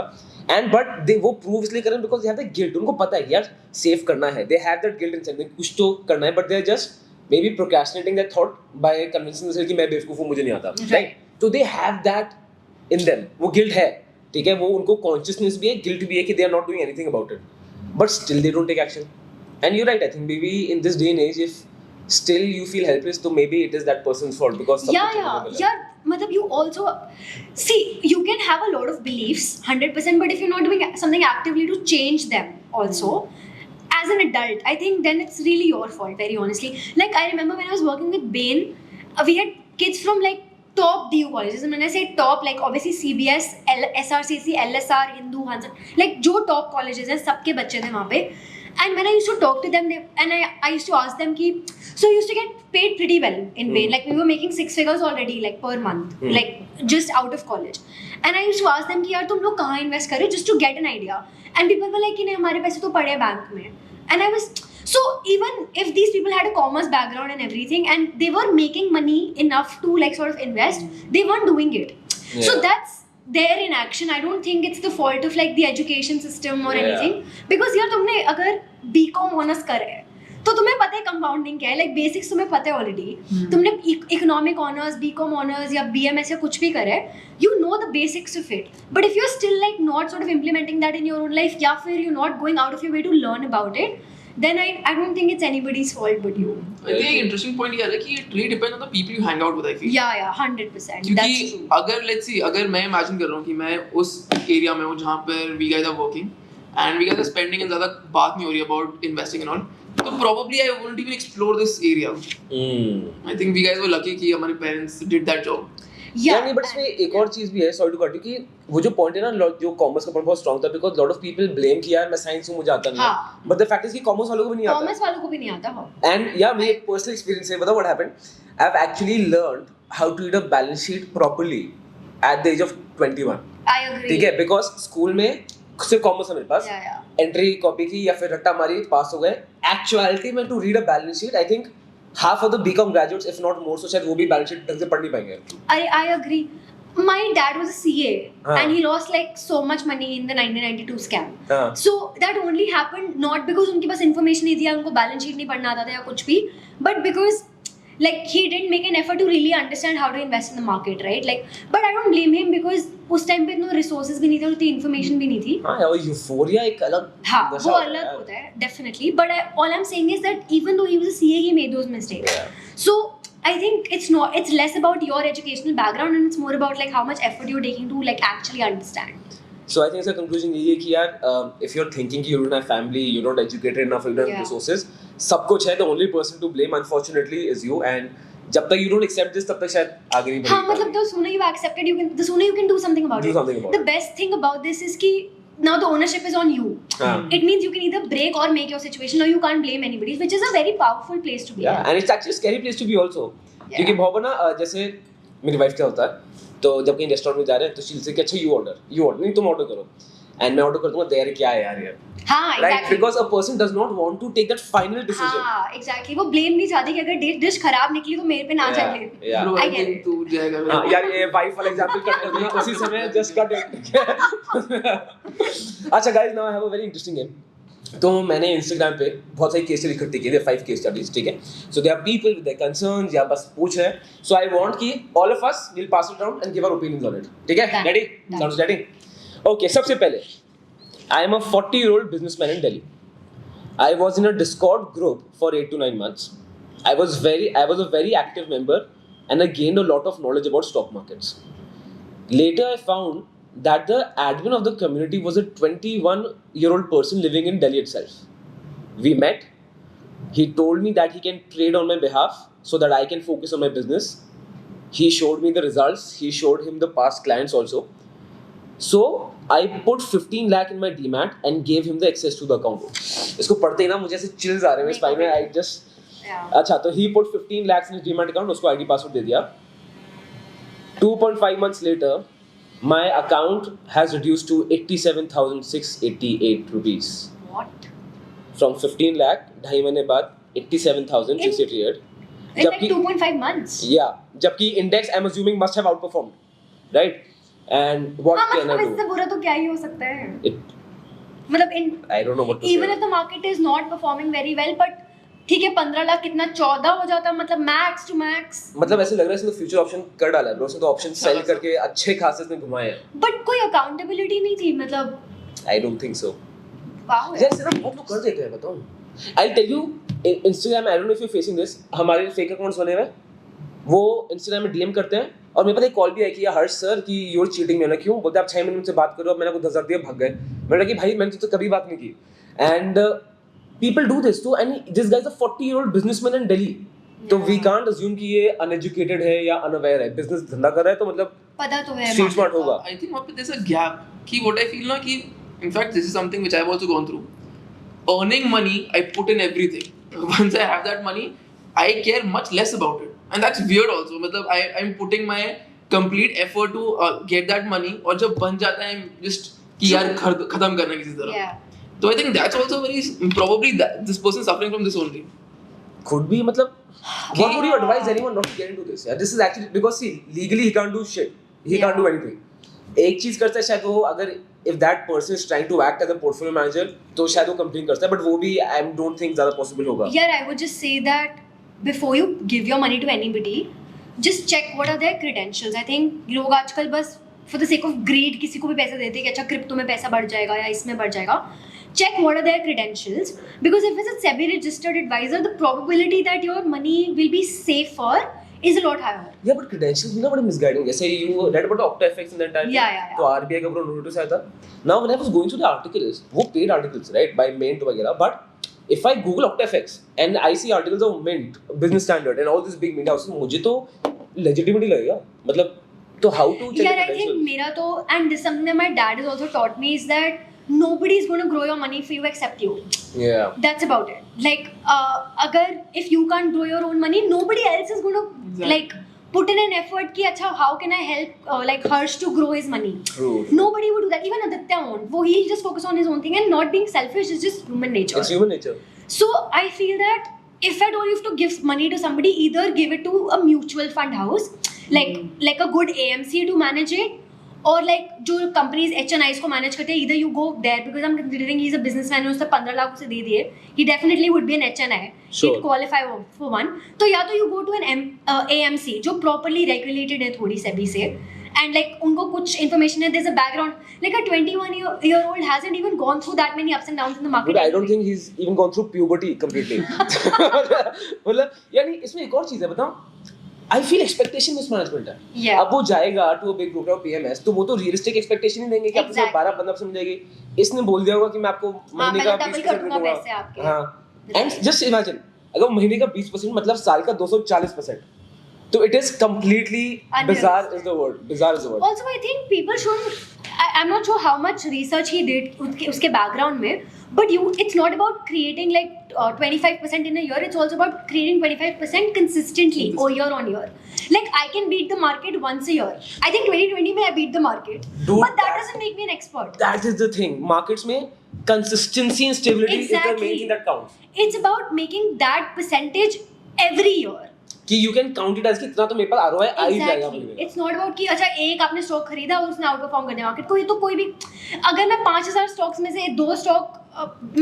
एंड बट दे वो प्रूव इसलिए करें because they have the guilt. उनको पता है कि यार सेव करना है, they have that guilt in something, कुछ तो करना है, but they are just maybe procrastinating that thought by convincing themselves कि मैं बेवकूफ हूँ, मुझे नहीं आता, right? So they have that in them, वो guilt है, ठीक है, वो उनको consciousness भी है, guilt भी है कि they are not doing anything about it, but still they don't take action. And you're right, I think maybe in this day and age, if still you feel helpless, so maybe it is that person's fault because yeah, मतलब you also see, you can have a lot of beliefs 100%, but if you're not doing something actively to change them also, as an adult, I think then it's really your fault, very honestly. Like I remember when I was working with Bain, we had kids from like top DU colleges, and when I say top, like obviously CBS, SRCC, LSR, Hindu, Hansa, like जो top colleges हैं, सबके बच्चे थे वहाँ पे. And when I used to talk to them, I used to ask them कि, so you used to get paid pretty well in Bain, like we were making 6 figures already, like per month, like just out of college. And I used to ask them कि यार तुम लोग कहाँ invest कर रहे हो, just to get an idea. And people were like कि नहीं हमारे पैसे तो पड़े हैं बैंक में. And I was, so even if these people had a commerce background and everything, and they were making money enough to like sort of invest, they weren't doing it. Yeah. So that's there in action. I don't think it's the fault of like the education system or anything. Because यार तुमने अगर BCom honors करे, तो तुम्हें पता है compounding क्या है, लाइक बेसिक्स तुम्हें पता है ऑलरेडी. तुमने इकोनॉमिक ऑनर्स, बीकॉम ऑनर्स या बीएमएस या कुछ भी करे, you know the basics of it. But if you are still like not sort of implementing that in your own life, या फिर you not going out of your way to learn about it, then I don't think it's anybody's fault but you. I think interesting point ये है कि it really depends on the people you hang out with. I feel. Yeah, 100%. क्योंकि अगर let's see, अगर मैं imagine कर रहा हूँ कि मैं उस area में हूँ जहाँ पर we guys are working and we guys are spending and ज़्यादा बात नहीं हो रही about investing and all, तो probably I wouldn't even explore this area. I think we guys were lucky कि हमारे parents did that job. नहीं, but इसमें एक और चीज भी है, सॉरी टू कट यू, कि वो जो पॉइंट है ना, जो कॉमर्स का पॉइंट बहुत स्ट्रांग था, because lot of people blame कि यार मैं साइंस हूं, मुझे आता नहीं है, बट द फैक्ट इज कि कॉमर्स वालों को भी नहीं आता. कॉमर्स वालों को भी नहीं आता. एंड या मेरा एक पर्सनल एक्सपीरियंस है, बताओ what happened. I have actually learned how to read a balance sheet properly at the age of 21. I agree. ठीक है, बिकॉज़ स्कूल में सिर्फ कॉमर्स है मेरे पास, एंट्री कॉपी की या फिर रट्टा मारी, पास हो गए. एक्चुअलिटी में to read a balance sheet, I think half of the BCom graduates, if not more, so शायद वो भी बैलेंस शीट ढंग से पढ़ नहीं पाएंगे. I agree. My dad was a CA and he lost like so much money in the 1992 scam. So that only happened not because उनके पास information नहीं थी या उनको balance sheet नहीं पढ़ना आता था या कुछ भी, but because like he didn't make an effort to really understand how to invest in the market, right? Like, but I don't blame him because उस टाइम पे इतने resources भी नहीं थे, उतनी information भी नहीं थी. हाँ यार, वो euphoria एक अलग. हाँ, वो अलग होता है, definitely. But all I'm saying is that even though he was a CA, he made those mistakes. So I think it's less about your educational background and it's more about like how much effort you're taking to like actually understand. So I think the conclusion यही है कि यार if you're thinking you don't have family, you're not educated enough, you don't have resources, सब कुछ है, the only person to blame unfortunately is you, and जब तक you don't accept this तब तक शायद आगे नहीं बढ़ेगा. हाँ, मतलब the sooner you've accepted, the sooner you can do something about it. The best thing about this is कि now the ownership is on you. It means you can either break or make your situation, or you can't blame anybody, which is a very powerful place to be. Yeah, and it's actually a scary place to be also. क्योंकि बहुत ना, जैसे मेरी wife क्या होता है, तो जब कहीं रेस्टोरेंट में जा रहे हैं तो शील से कि अच्छा यू ऑर्डर नहीं, तुम ऑर्डर करो, एंड मैं ऑर्डर कर दूंगा, यार क्या है यार. हाँ, right, because a person does not want to take that final decision. हाँ, exactly. वो blame नहीं चाहते कि अगर डिश खराब निकली तो मेरे पे ना जाए. I get it. तू जाएगा. हाँ यार, ये वाइफ वाला एग्जांपल कट कर दूंगा उसी समय, just cut it. अच्छा guys, now I have a very interesting game. तो मैंने इंस्टाग्राम पे बहुत सारी केस स्टडी इकट्ठी की थी, 5 केस स्टडीज, ठीक है. So they are people with their concerns या बस पूछ रहे हैं. सो आई वांट कि all of us will pass it around and give our opinions on it. ठीक है, रेडी? Sounds ready? ओके, सबसे पहले I am a 40-year-old businessman in Delhi. I was in a Discord group for 8 to 9 months. I was a very active member and I gained a lot of knowledge about stock markets. Later I found that the admin of the community was a 21-year-old person living in Delhi itself. We met. He told me that he can trade on my behalf so that I can focus on my business. He showed me the results. He showed him the past clients also. So I put 15 lakh in my demat and gave him the access to the account. इसको पढ़ते ही ना मुझे ऐसे chills आ रहे हैं spine में. I just अच्छा, तो he put 15 lakhs in his demat account, उसको ID password दे दिया. 2.5 months later, my account has reduced to 87,688 rupees. What? From 15 lakh, 2.5 महीने बाद 87,688. In like 2.5 months? Yeah. जबकि index I'm assuming must have outperformed, right? And what can I do? इससे बुरा तो क्या ही हो सकता है? मतलब I don't know what to even say. if the market is not performing very well, but ठीक है 15 लाख कितना 14 हो जाता, मतलब मैक्स टू मैक्स. मतलब ऐसे लग रहा है इसने फ्यूचर ऑप्शन कर डाला है ब्रो, उसने तो ऑप्शन सेल करके अच्छे खासे इसने घुमाए हैं. बट कोई अकाउंटेबिलिटी नहीं थी, मतलब I don't think so. Wow यार सिर्फ बहुत लोग कर देते हैं, बताओ. I'll tell you, Instagram, I don't know if you're facing this, हमारे फेक अकाउंट्स बने हुए, वो Instagram में डीएम करते हैं और मेरे पास एक कॉल भी आई कि यार हर्ष सर कि यूर चीटिंग. मैंने कहा क्यों? बोलते आप 6 मिनट से बात करो, अब मैंने आपको 10,000 दिया, भाग गए. मैंने कहा कि भाई मैंने तो कभी बात नहीं की. And people do this too, and this guy is a 40-year-old businessman in Delhi. तो we can't assume कि ये uneducated है या unaware है. business धंधा कर रहा है तो मतलब पता तो है, street smart होगा. I think वहाँ पे there's a gap कि what I feel ना कि in fact this is something which I've also gone through. Earning money, I put in everything. Once I have that money, I care much less about it, and that's weird also. मतलब I'm putting my complete effort to get that money, और जब बन जाता है just कि यार खत्म करना किसी तरह. So I think that's also very probably that this person suffering from this only. Could be, मतलब what would you advise anyone not to get into this? Yeah, this is actually because see legally he can't do shit. He can't do anything. एक चीज करता है शायद वो, अगर if that person is trying to act as a portfolio manager, तो शायद वो complain करता है, but वो भी I don't think ज़्यादा possible होगा. Yeah, I would just say that before you give your money to anybody, just check what are their credentials. I think लोग आजकल बस for the sake of greed किसी को भी पैसा देते हैं कि अच्छा क्रिप्टो में पैसा बढ़ जाएगा या इसमें बढ़ जाएगा. Check what are their credentials, because if it's a SEBI registered advisor, the probability that your money will be safer is a lot higher. Yeah, but credentials भी ना बड़े misguiding. जैसे you read about the Octa effects in that time. Yeah. तो RBI का पूरा notice आया था. Now when I was going through the articles, वो paid articles, right, by Mint वगैरह, but if I Google Octa effects and I see articles of Mint, Business Standard and all these big media houses, मुझे तो legitimately लगेगा. मतलब तो how to check the I credentials? think मेरा तो, and this is something that my dad has also taught me, is that nobody is going to grow your money for you except you. Yeah. That's about it. Like अगर if you can't grow your own money, nobody else is going to like put in an effort कि अच्छा how can I help like Harsh to grow his money. True. Nobody would do that. Even Aditya won't. वो he'll just focus on his own thing, and not being selfish is just human nature. It's human nature. So I feel that if at all you have to give money to somebody, either give it to a mutual fund house, like a good AMC to manage it, or like जो companies HNIs को manage करते हैं, either you go there, because I'm considering he's a businessman, उसने 15 लाख उसे दे दिए, he definitely would be an HNI. Sure. He'd qualify for one. तो या तो you go to an AMC जो properly regulated है थोड़ी SEBI से, and like उनको कुछ information है, there's a background. Like a 21-year-old hasn't even gone through that many ups and downs in the market. But I don't think he's even gone through puberty completely. मतलब यानी इसमें एक और चीज़ है, बताऊँ? I feel expectation mismanagement है. Yeah. अब वो जाएगा to a big broker or PMS, तो वो तो realistic expectation ही देंगे कि आपको 12-15% मिल जाएगी. इसने बोल दिया होगा कि मैं आपको महीने का 20% दूंगा. हाँ. And just imagine, अगर महीने का 20% मतलब साल का 240%. So it is completely bizarre is the word. Bizarre is the word. Also, I think people should. I'm not sure how much research he did उसके background में, but it's not about creating like 25% in a year. It's also about creating 25% consistently or year on year. Like I can beat the market once a year. I think 2020 में I beat the market, Dude, but that doesn't make me an expert. That is the thing. Markets में consistency and stability is the main thing that counts. It's about making that percentage every year. कि you can count it as कि इतना तो मेरे पास ROI आ ही जाएगा Exactly. It's not about कि अच्छा एक आपने स्टॉक खरीदा और उसने आउट परफॉर्म कर दिया मार्केट को. ये तो कोई भी, अगर मैं 5000 स्टॉक्स में से 2 स्टॉक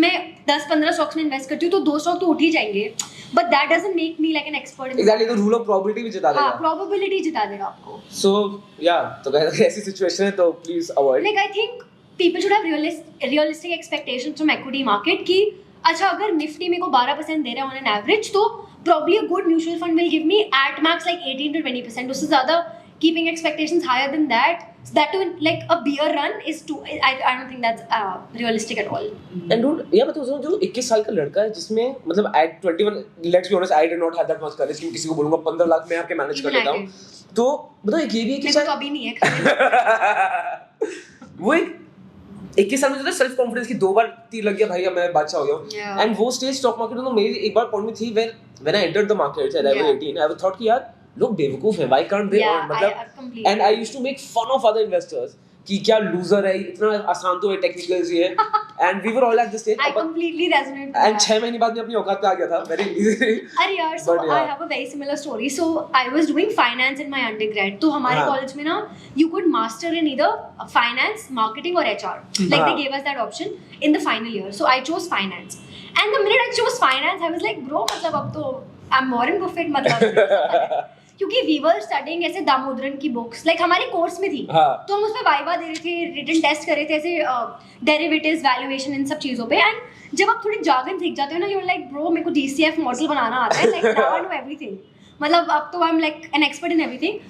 मैं 10-15 स्टॉक्स में इन्वेस्ट करती हूँ तो 2 स्टॉक तो उठ ही जाएंगे. But that doesn't make me like an expert in Exactly, the rule of probability भी जिता देगा. हाँ, probability जिता देगा आपको. So yeah, तो अगर ऐसी सिचुएशन है तो please avoid. Like I think people should have realistic expectations from equity market कि अच्छा अगर निफ्टी मेरे को 12% दे रहा है on an average, तो probably a good mutual fund will give me at max like 18 to 20%. उससे ज़्यादा keeping expectations higher than that, that to like a beer run is too. I don't think that's realistic at all. And dude, yeah, मतलब उसमें जो 21 साल का लड़का है जिसमें मतलब at 21, let's be honest, I did not have that much courage कि किसी को बोलूँगा 15 लाख मैं आपके मैनेज कर लेता हूँ. तो मतलब ये भी है कि मेरे को अभी नहीं है. वो एक 21 साल में जो सेल्फ कॉन्फिडेंस की 2 बार तीर लग गया भाई अब मैं बादशाह हो गया हूँ. एंड वो स्टेज स्टॉक मार्केट में तो मेरी एक बार पॉइंट में थी when I entered the market at 18 I thought कि यार लोग बेवकूफ हैं, व्हाई कांट दे अर्न, मतलब. And I used to make fun of other investors कि क्या लूजर है, इतना आसान तो है, टेक्निकल्स ये है. And we were all at the stage. I completely resonate. And 6 महीने बाद मैं अपनी औकात पे आ गया था वेरी इजीली. अरे यार, so I have a very similar story. So I was doing finance in my undergrad. तो हमारे कॉलेज में ना you could master in either finance, marketing or HR. Like they gave us that option in the final year. So I chose finance. And the minute I chose finance, I was like, bro, मतलब अब तो I'm Warren Buffett मतलब. क्योंकि we were studying ऐसे दामोदरन की books, like हमारे course में थी. तो हम उस पे वाइवा दे रहे थे, रिटन टेस्ट कर रहे थे ऐसे डेरिवेटिव्स, वैल्यूएशन, इन सब चीज़ों पे. एंड जब आप थोड़ी जार्गन सीख जाते हो ना, you're like bro मेरे को DCF मॉडल बनाना आता है, like now I know everything. मतलब अब तो I'm like an expert in everything.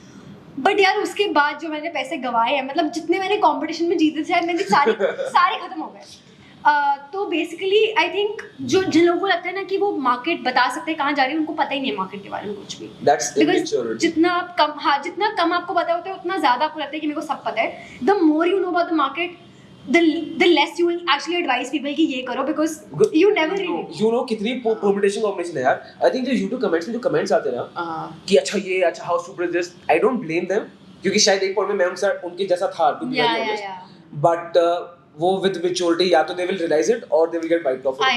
But यार उसके बाद जो मैंने पैसे गवाए हैं, मतलब जितने मैंने कंपटीशन में जीते थे मेरे सारे खत्म हो गए. तो बेसिकली आई थिंक जो जिन लोगों को लगता है ना कि वो मार्केट बता सकते हैं कहाँ जा रही है, उनको पता ही नहीं है मार्केट के बारे में कुछ भी. Because जितना कम आपको पता होता है उतना ज़्यादा आपको लगता है कि मेरे को सब पता है. The more you know about the market, the less you will actually advise people कि ये करो, because you never really. You know कितनी permutation combination है यार. I think जो YouTube comments में जो comments आते हैं ना कि अच्छा ये अच्छा how stupid is this, I don't blame them क्योंकि शायद एक पॉइंट में मैं उनके जैसा था to be very honest. But वो with maturity या तो they will realize it or they will get wiped off. I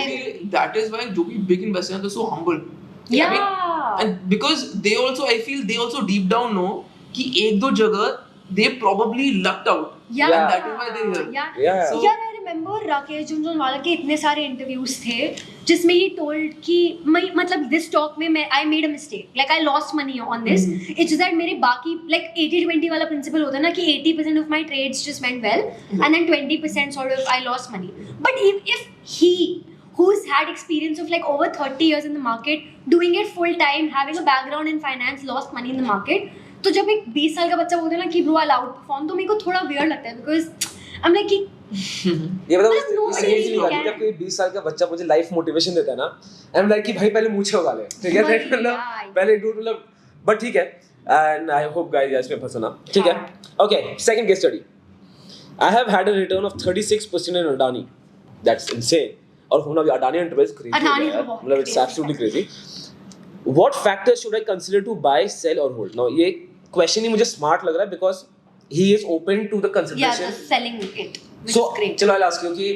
feel that is why जो भी big investors are so humble. Yeah. I mean, and because they also, I feel they also deep down know कि एक दो जगह they probably lucked out. Yeah. And that is why they're here. Yeah. Yeah. So, यार I remember Rakesh Jhunjhunwala के इतने सारे interviews थे जिसमें he told कि मैं मतलब this stock में मैं I made a mistake, like I lost money on this. It's just that मेरे बाकी like 80-20 वाला principle होता है ना कि 80% of my trades just went well and then 20% sort of I lost money. But if he who's had experience of like over 30 years in the market, doing it full time, having a background in finance, lost money in the market, तो जब एक 20 साल का बच्चा बोलता है ना कि bro I'll outperform, तो मेरे को थोड़ा weird लगता है because I'm like कि ये मतलब no इस really एज नहीं can. जब कोई 20 साल का बच्चा मुझे लाइफ मोटिवेशन देता है ना, आई एम लाइक कि भाई पहले मूंछें उगा ले, ठीक है, वही, मतलब yeah. पहले डू मतलब, बट ठीक है, एंड आई होप गाइस इसमें फंसना, ठीक है. Okay, second case study. I have had a return of 36% in Adani. That's insane. और होना भी अडानी एंटरप्राइज क्रेजी अडानी है, तो बहुत मतलब it's crazy absolutely crazy. What factors should I consider to buy, sell or hold? Now ये क्वेश्चन ही मुझे smart लग रहा है because he is open to the yeah, consideration. just selling it, which So is great. चलो I'll ask you कि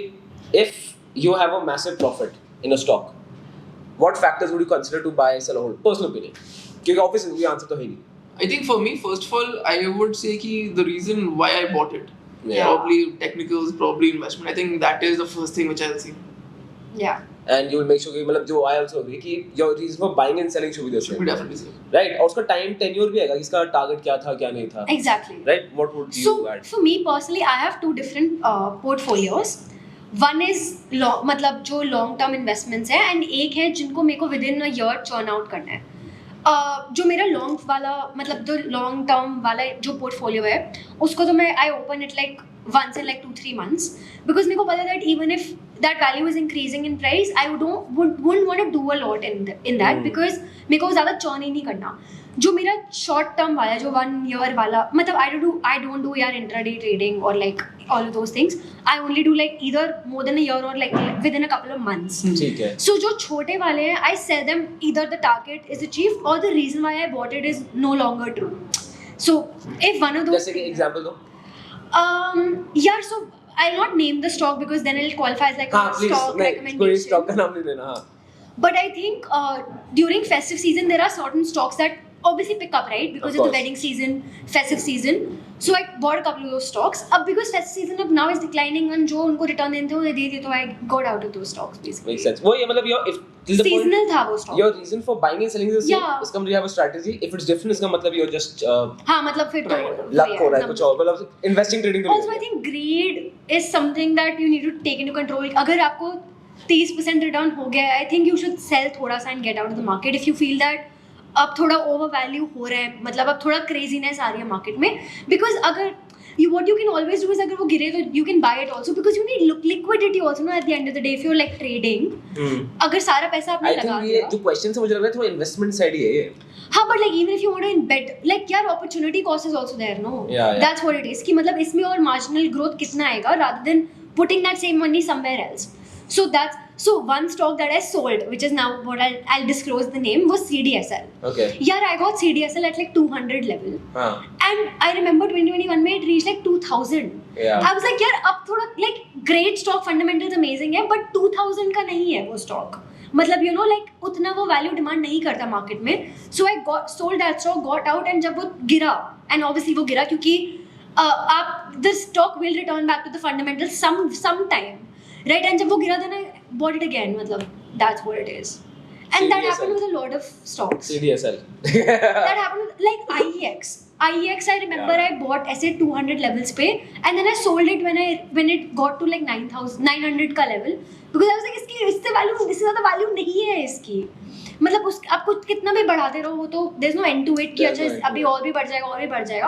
if you have a massive profit in a stock, what factors would you consider to buy, sell or hold? Personal opinion. क्योंकि obviously ये answer तो है नहीं. I think for me, first of all, I would say कि the reason why I bought it, Yeah. probably technicals, probably investment. I think that is the first thing which I'll see. Yeah. And you will make sure कि मतलब जो I also agree कि your reason for buying and selling should be the Should same. be definitely same. Right? और उसका time tenure भी आएगा, इसका target क्या था क्या नहीं था. Exactly. Right? What would you So add? for me personally, I have two different portfolios. One is मतलब जो long term investments है, and एक है जिनको मेरे को within a year churn out करना है. जो मेरा लॉन्ग वाला मतलब जो लॉन्ग टर्म वाला जो पोर्टफोलियो है उसको तो मैं I open it like once in like 2-3 months because मेरे को पता है that even if that value is increasing in price, I wouldn't want to do a lot in that because मेरे को ज़्यादा churn ही नहीं करना. जो मेरा शॉर्ट टर्म वाला जो 1 year वाला मतलब I don't do यार intraday trading or like all of those things. I only do like either more than a year or like within a couple of months. ठीक है. So जो छोटे वाले हैं I sell them either the target is achieved or the reason why I bought it is no longer true. So if one of those जैसे कि example दो. Yeah, so I'll not name the stock because then it'll qualify as like हाँ a please stock कोई recommendation. Stock का नाम नहीं लेना. हाँ. But I think during festive season there are certain stocks that obviously pick up, right? Because Of of the course. wedding season, festive season. So I bought a couple of those stocks. अब because festive season अब now is declining and जो उनको return देते हैं वो दे दिए तो I got out of those stocks basically. Makes sense. वो ये मतलब your if till the point Seasonal था वो stock. your reason for buying and selling is the same. Yeah. इसका मतलब you have a strategy. If it's different इसका मतलब you're just हाँ मतलब फिर तो luck हो रहा है कुछ और मतलब investing trading तो Also I think greed is something that you need to take into control. अगर आपको 30% रिटर्न हो गया है, I think you should sell थोड़ा सा and get out of the market if you feel that अब थोड़ा ओवर वैल्यू हो रहा है, मतलब अब थोड़ा क्रेजीनेस आ रही है मार्केट में. बिकॉज अगर what you can always do is अगर वो गिरे तो you can buy it also because you need liquidity also no at the end of the day if you're like trading. अगर सारा पैसा आपने I लगा think ये दिया जो question से मुझे लग रहा है थोड़ा investment side ही है ये. हाँ but like even if you want to embed like यार opportunity cost is also there no. Yeah. That's what it is कि मतलब इसमें और marginal growth कितना आएगा rather than putting that same money somewhere else. So one stock that I sold, which is now what I'll disclose the name, was CDSL. Okay. Yeah, I got CDSL at like 200 level. हाँ. And I remember 2021 में it reached like 2000. Yeah. I was like यार अब थोड़ा like great stock fundamentals amazing है but 2000 का नहीं है वो stock. मतलब you know like उतना वो value demand नहीं करता market में. So I sold that stock, got out and जब वो गिरा and obviously वो गिरा क्योंकि आप the stock will return back to the fundamentals some time. Right, and जब वो गिरा था ना, bought it again, मतलब that's what it is. And that CDSL. happened with a lot of stocks. CDSL. That happened with like IEX. IEX, I remember Yeah. I bought ऐसे 200 levels पे, and then I sold it when it got to like 900 का level because I was like इससे ज़्यादा value नहीं है इसकी. मतलब उस आपको कितना भी बढ़ाते रहो वो तो there's no end to it कि अच्छा अभी और भी बढ़ जाएगा.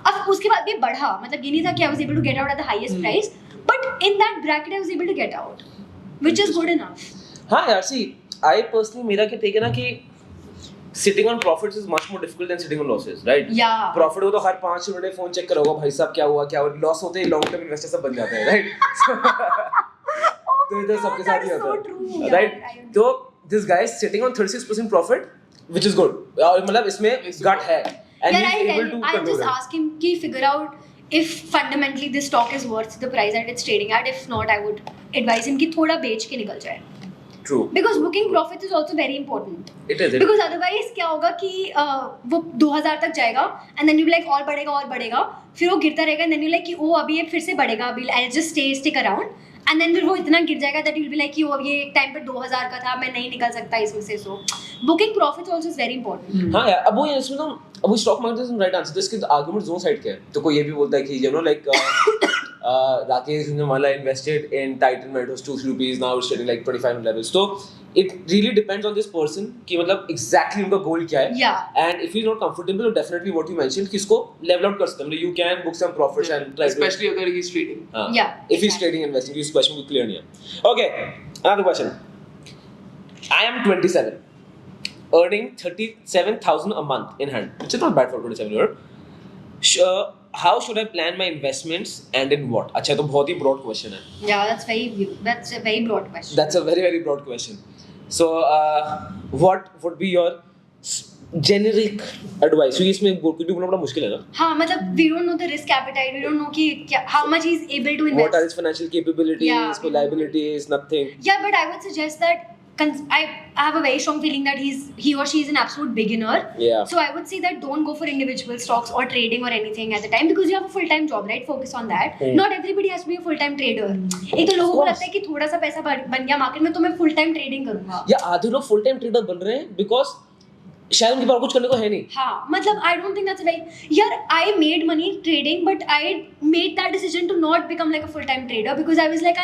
अब उसके बाद भी बढ़ा, मतलब ये नहीं था कि I was able to get out at the highest price, but in that bracket I was able to get out, which is good enough. हाँ यार, see, I personally मेरा क्या take है ना कि sitting on profits is much more difficult than sitting on losses, right? Yeah. Profit हो तो हर 5 minute में फोन चेक करोगे भाई साहब क्या हुआ, loss होते ही long term investor सब बन जाते हैं, right? तो इधर सबके साथ ही होता है, right? तो this guy is sitting on 36% profit, which is good. और मतलब इसमें gut है, and Yeah, he's able to I'll control just it. ask him कि figure out if fundamentally this stock is worth the price that it's trading at. If not, I would advise him कि थोड़ा बेच के निकल जाए. True. Because booking profits is also very important. It is. Because otherwise क्या होगा कि वो 2000 तक जाएगा and then you be like और बढ़ेगा फिर वो गिरता रहेगा and then you like कि ओ अभी ये फिर से बढ़ेगा अभी I'll just stick around and then फिर वो इतना गिर जाएगा that you'll be like कि वो ये एक टाइम पे 2000 का था मैं नहीं निकल सकता इसमें से so booking profits also is very important. हाँ यार अब वो इसमें ना अब वो stock market is right answer तो इसके आर्गुमेंट दोनों साइड के हैं तो कोई ये भी बोलता है कि you know like Rakesh Jhunjhunwala invested in Titan when it was 2 rupees now it's trading like 25 levels so it really depends on this person कि मतलब exactly उनका goal क्या है Yeah. and if he's not comfortable definitely what you mentioned कि इसको level out कर सकते हैं मतलब you can book some profits and try especially अगर he's trading. Yeah, if he's trading and investing this question will clear नहीं है okay another question I am 27 earning 37,000 a month in hand which is not bad for 27 year how should I plan my investments and in what अच्छा तो बहुत ही broad question है yeah, that's a very broad question. that's a very very broad question so what would be your generic advice so इसमें कुछ भी बोलना बड़ा मुश्किल है ना हाँ मतलब we don't know the risk appetite we don't know कि how much he's able to invest. what are his financial capabilities Yeah. liabilities nothing Yeah, but I would suggest that I have a very strong feeling that he or she is an absolute beginner. Yeah. So I would say that don't go for individual stocks or trading or anything at the time because you have a full-time job, right? Focus on that. Not everybody has to be a full-time trader. एक तो लोगों को लगता है कि थोड़ा सा पैसा बन गया मार्केट में तो मैं full-time trading करूँगा. या आधे लोग full time trader बन रहे हैं because शायद उनके पास कुछ करने को है नहीं. हाँ मतलब I don't think that's a very यार I made money trading but I made that decision to not become like a full-time trader because I was like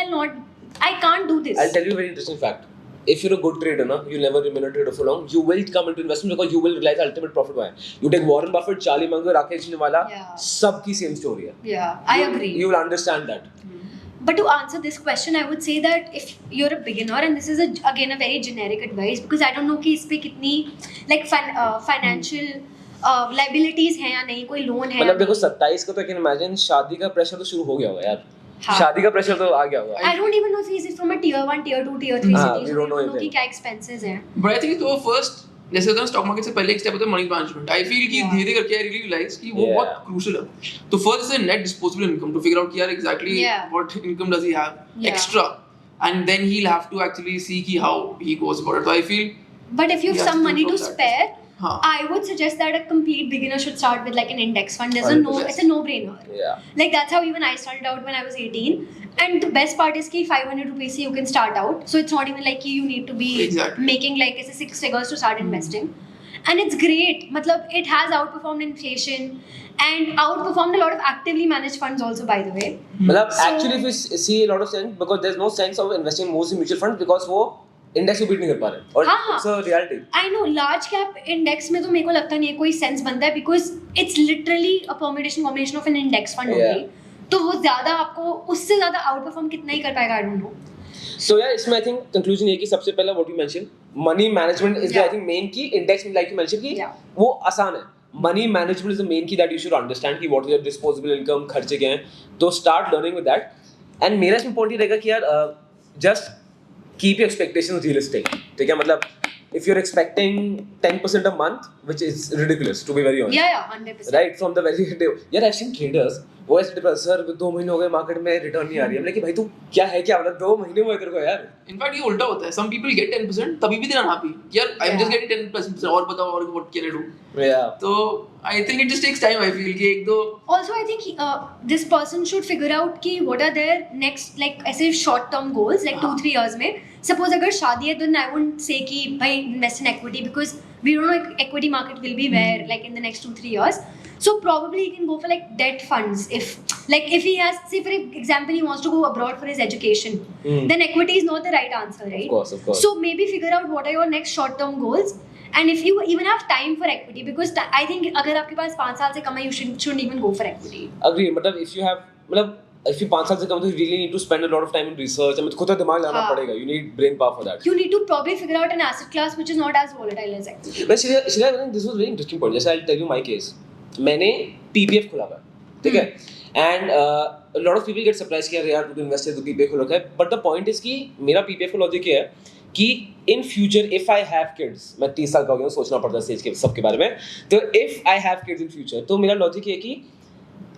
I can't do this. I'll tell you a very interesting fact. If you're a good trader, na, you'll never remain a trader for long. You will come into investment because you will realize the ultimate profit why. You take Warren Buffett, Charlie Munger, Rakesh Jhunjhunwala, Yeah. सबकी same story है. Yeah, I agree. You will understand that. But to answer this question, I would say that if you're a beginner, and this is again a very generic advice because I don't know कि इस पे कितनी like financial liabilities हैं या नहीं कोई loan है. मतलब देखो 27 का तो can imagine शादी का pressure तो शुरू हो गया होगा यार. हाँ. शादी का pressure तो आ गया होगा. I don't even know if he's from a tier 1, tier 2, tier 3 हाँ, city. we So don't know I don't know कि anything. क्या expenses हैं. But I think तो first जैसे होता है स्टॉक मार्केट से पहले एक स्टेप होता है मनी मैनेजमेंट आई फील कि Yeah. धीरे करके आई रियली रियलाइज कि वो Yeah. बहुत क्रूशियल है तो first is net disposable income to figure out कि यार exactly Yeah. What income does he have Yeah. Extra and then he will have to actually see कि how he goes about it तो I feel But if you have Yeah, some money to from that. spare, हाँ. I would suggest that a complete beginner should start with like an index fund. It's 100%. a no-brainer. Yeah. Like that's how even I started out when I was 18. And the best part is कि 500 rupees से you can start out. So it's not even like you need to be Exactly. making like ऐसे 6 figures to start investing. And it's great. मतलब it has outperformed inflation and outperformed a lot of actively managed funds also by the way. मतलब So- actually if you see a lot of sense because there's no sense of investing most in mutual funds because वो index को beat नहीं कर पा रहे और हाँ. it's a reality. I know large cap index में तो मेरे को लगता नहीं है कोई सेंस बनता है because it's literally a combination of an index fund Yeah. only. तो वो ज़्यादा आपको उससे ज़्यादा outperform कितना ही कर पाएगा I don't know. So yeah, इसमें I think conclusion ये कि सबसे पहला what you mentioned, money management is the Yeah. I think main key. Index में like you mentioned कि Yeah. वो आसान है. Money management is the main key that you should understand कि what is your disposable income, खर्चे क्या हैं. तो start learning with that. And मेरा इसमें point ये रहेगा कि यार just keep your expectations realistic. ठीक है मतलब if you're expecting 10% a month, which is ridiculous to be very honest. Yeah, 100%. Right from the very day. यार I've seen traders वो ऐसे सर 2 महीने हो गए मार्केट में रिटर्न नहीं आ रही है मतलब कि भाई तू क्या है क्या मतलब 2 महीने हुए तेरे को यार इनफैक्ट ये उल्टा होता है सम पीपल गेट 10% तभी भी दे आर हैप्पी यार आई एम जस्ट गेटिंग 10% और बताओ और what can I do yeah तो I think it just takes time I feel कि एक दो Also, I think this person should figure out कि what are their next like ऐसे short term goals like 2-3 years में. Suppose अगर शादी है then I wouldn't say कि भाई invest in equity because we don't know equity market will be where like in the next 2-3 years. So probably he can go for like debt funds if he has say for example he wants to go abroad for his education. Then equity is not the right answer, right? of course So maybe figure out what are your next short term goals. And if you even have time for equity because I think अगर आपके पास 5 साल से कम है you shouldn't even go for equity. agree मतलब if you have मतलब if you 5 साल से कम तो you really need to spend a lot of time in research मतलब खुद का दिमाग लगाना हाँ. पड़ेगा you need brain power for that You need to probably figure out an asset class which is not as volatile as equity. but Shreya this was very interesting point जैसे I'll tell you my case मैंने PPF खुला हुआ है ठीक है and a lot of people get surprised कि यार तू इन्वेस्ट है तू PPF खुला है but the point is कि मेरा PPF का लॉजिक ये है कि in future if I have kids मैं 30 साल का हो गया हूँ सोचना पड़ता है स्टेज के सबके बारे में तो if I have kids in future तो मेरा लॉजिक ये है कि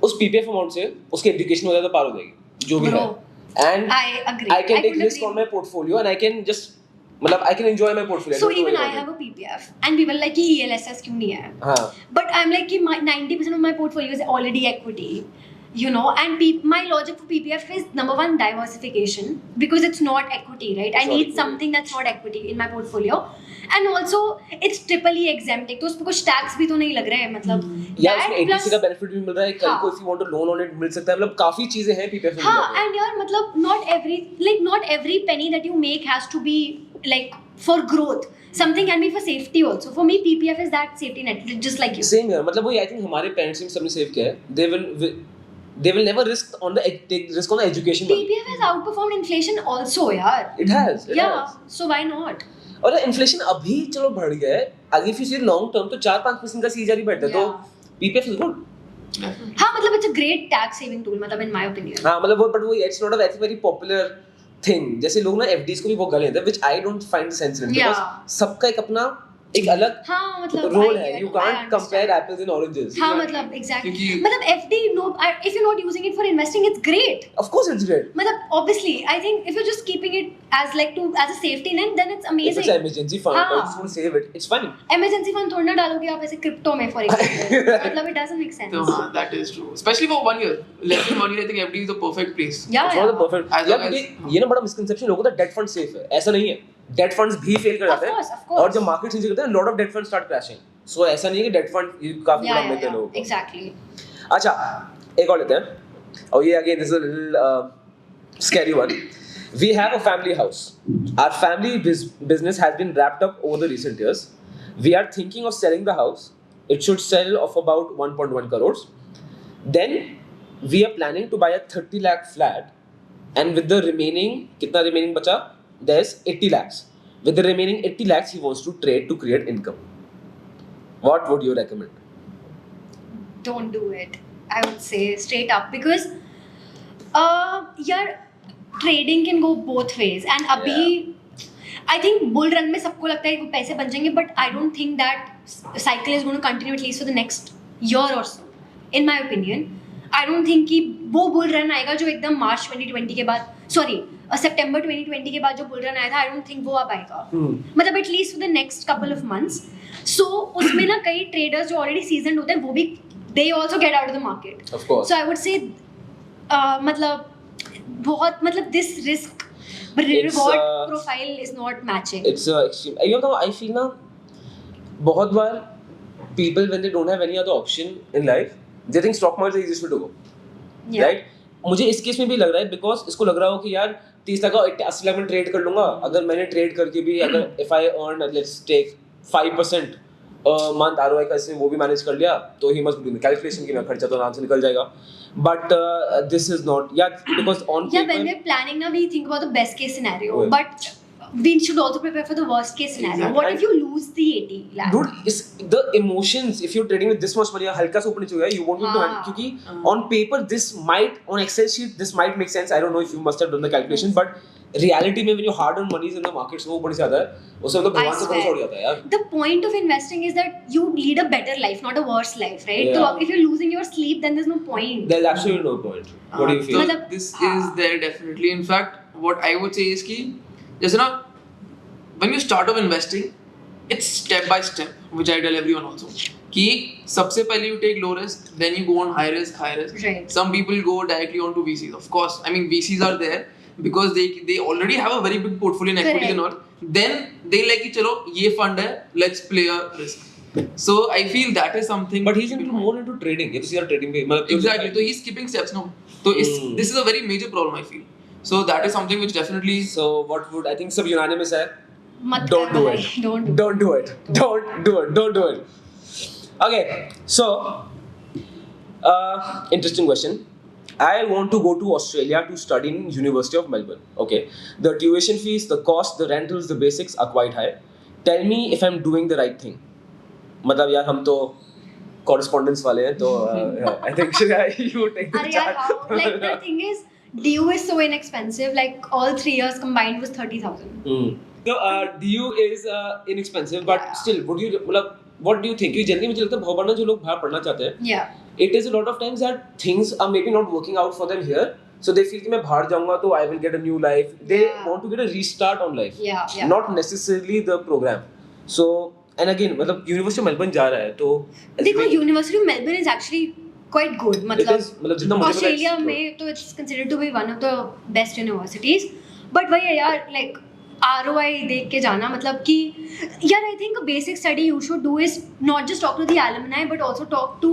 उस PPF अमाउंट से उसकी एजुकेशन वगैरह तो पार हो जाएगी जो भी है Bro, and I agree. I can take couldn't risk agree on my portfolio and I can just मतलब I can enjoy my portfolio. So don't even worry I about have a PPF and people like कि ELSS क्यों नहीं है? हाँ. But I'm like कि 90% of my portfolio is already equity, you know. And my logic for PPF is number one, diversification, because it's not equity, right? I It's not need equity. something that's not equity in my portfolio. And also it's triple E exempting, तो उसपे कुछ tax भी तो नहीं लग रहा है, मतलब यार उसमें that ATC plus का बेनिफिट भी मिल रहा है, कल हाँ. को if you want to loan on it मिल सकता है, मतलब काफी चीजें हैं PPF में. हाँ, and यार मतलब not every penny that you make has to be like for growth. Something can be for safety also. For me, PPF is that safety net, just like you. Same here. मतलब वही I think हमारे parents ने सबने save किया है. They will never take risk on the education money. PPF has outperformed inflation also, यार. It has. Yeah, so why not? और inflation अभी चलो बढ़ गया है, अगर if you see long term तो 4-5% का CAGR ही बैठता है, तो PPF is good. हाँ, मतलब it's a great tax saving tool, मतलब in my opinion. हाँ, मतलब वो but वो it's not a very popular thing. जैसे लोग ना FDs को भी बहुत गाली देते हैं, which I don't find the sense in it, because सबका एक अपना एक अलग हाँ, मतलब रोल है. You can't compare apples and oranges. हाँ, मतलब exactly. क्योंकि मतलब FD, no, if you're not using it for investing, it's great. Of course it's great. मतलब obviously, I think if you're just keeping it as as a safety net, then it's If amazing. it's an emergency fund, हाँ. or you just want to save it, it's fine. Emergency fund थोड़ा ना डालोगे आप ऐसे crypto में, for example. मतलब it doesn't make sense. So, that is true. Especially for 1 year. Less than 1 year, I think FD is the perfect place. Yeah, It's not the perfect. As यार long as- क्योंकि ये ना बड़ा misconception लोगों का debt fund safe है, ऐसा नहीं है. Debt funds भी fail कर जाते Of हैं, course. और जब market change करते हैं, lot of debt funds start crashing. So ऐसा नहीं है कि debt fund काफी बड़ा myth है लोगों को. Exactly. अच्छा, एक और लेते हैं. और ये again this is a little scary one. We have a family house. Our family business has been wrapped up over the recent years. We are thinking of selling the house. It should sell of about 1.1 crores. Then we are planning to buy a 30 lakh flat, and with the remaining, कितना remaining बचा? There's 80 lakhs. With the remaining 80 lakhs, he wants to trade to create income. What would you recommend? Don't do it. I would say straight up, because यार trading can go both ways, and अभी I think bull run में सबको लगता है कि वो पैसे बन जाएंगे, but I don't think that cycle is going to continue at least for the next year or so. In my opinion, I don't think कि वो bull run आएगा जो एकदम March 2020 के बाद, sorry, September 2020 के बाद जो bull run आया था, I don't think वो अब आएगा. मतलब at least for the next couple of months. So उसमें ना कई traders जो already seasoned होते हैं, वो भी they also get out of the market. Of course. So I would say मतलब बहुत मतलब this risk reward profile is not matching. It's extreme. You know, I feel ना बहुत बार people when they don't have any other option in life, they think stock market is the easiest way to go. Yeah. Right? मुझे इस case में भी लग रहा है because इसको लग रहा हो कि यार 30 लाख का 80 लाख में ट्रेड कर लूंगा. अगर मैंने ट्रेड करके भी अगर if I earn let's take 5% month ROI का इसने वो भी मैनेज कर लिया, तो he must be doing the calculation कि मेरा खर्चा तो आराम से निकल जाएगा. But this is not, because on Yeah, paper, when we're planning now, we think about the best case scenario, Yeah. but we should also prepare for the worst case scenario. Exactly. What if you lose the 80 lakh? dude, is the emotions if you're trading with this much money हल्का सा ऊपर नीचे हो गया, you won't be able to हाँ. handle, क्योंकि on paper this might, on Excel sheet this might make sense. I don't know if you must have done the calculation, but reality में when your hard earned money is in the markets वो ऊपर नीचे आता है, उससे मतलब भगवान से भरोसा उड़ जाता है यार. The point of investing is that you lead a better life, not a worse life, right? Yeah. So if you're losing your sleep, then there's no point. There's absolutely no point. What do you feel? मतलब- This हाँ. is there definitely. In fact, what I would say is कि जैसे ना when you start off investing, it's step by step, which I tell everyone also. कि सबसे पहले you take low risk, then you go on high risk. Right. Some people go directly onto VCs. Of course, I mean VCs are there because they already have a very big portfolio in equities and all. Then they like कि चलो ये fund है, let's play a risk. So I feel that is something. But he's into more into trading. ये तो सीधा trading पे मतलब Exactly. So he's skipping steps now. So this is a very major problem I feel. So that is something which definitely. So what would, I think सब unanimous है. मत Don't करना do भाई, it. Don't do. Don't do it. Don't do it. Okay, so interesting question. I want to go to Australia to study in University of Melbourne. Okay, the tuition fees, the cost, the rentals, the basics are quite high. Tell me if I'm doing the right thing. मतलब यार हम तो correspondence वाले हैं, तो I think Shreya, you take the अरे यार, charge. how? Like the thing is, DU is so inexpensive. Like all 3 years combined was 30,000. So DU is inexpensive, but Yeah. still, would you मतलब what do you think? क्योंकि generally मुझे लगता है बहुत बार ना जो लोग बाहर पढ़ना चाहते हैं, Yeah. it is a lot of times that things are maybe not working out for them here, So they feel कि मैं बाहर जाऊंगा तो I will get a new life. They Yeah. want to get a restart on life. Yeah. Not necessarily the program. So and again मतलब University of Melbourne जा रहा है तो देखो University of Melbourne is actually quite good. मतलब जितना मुझे पता है Australia में तो it's considered to be one of the best universities. But वही है यार like ROI देख के जाना मतलब कि यार I think a basic study you should do is not just talk to the alumni but also talk to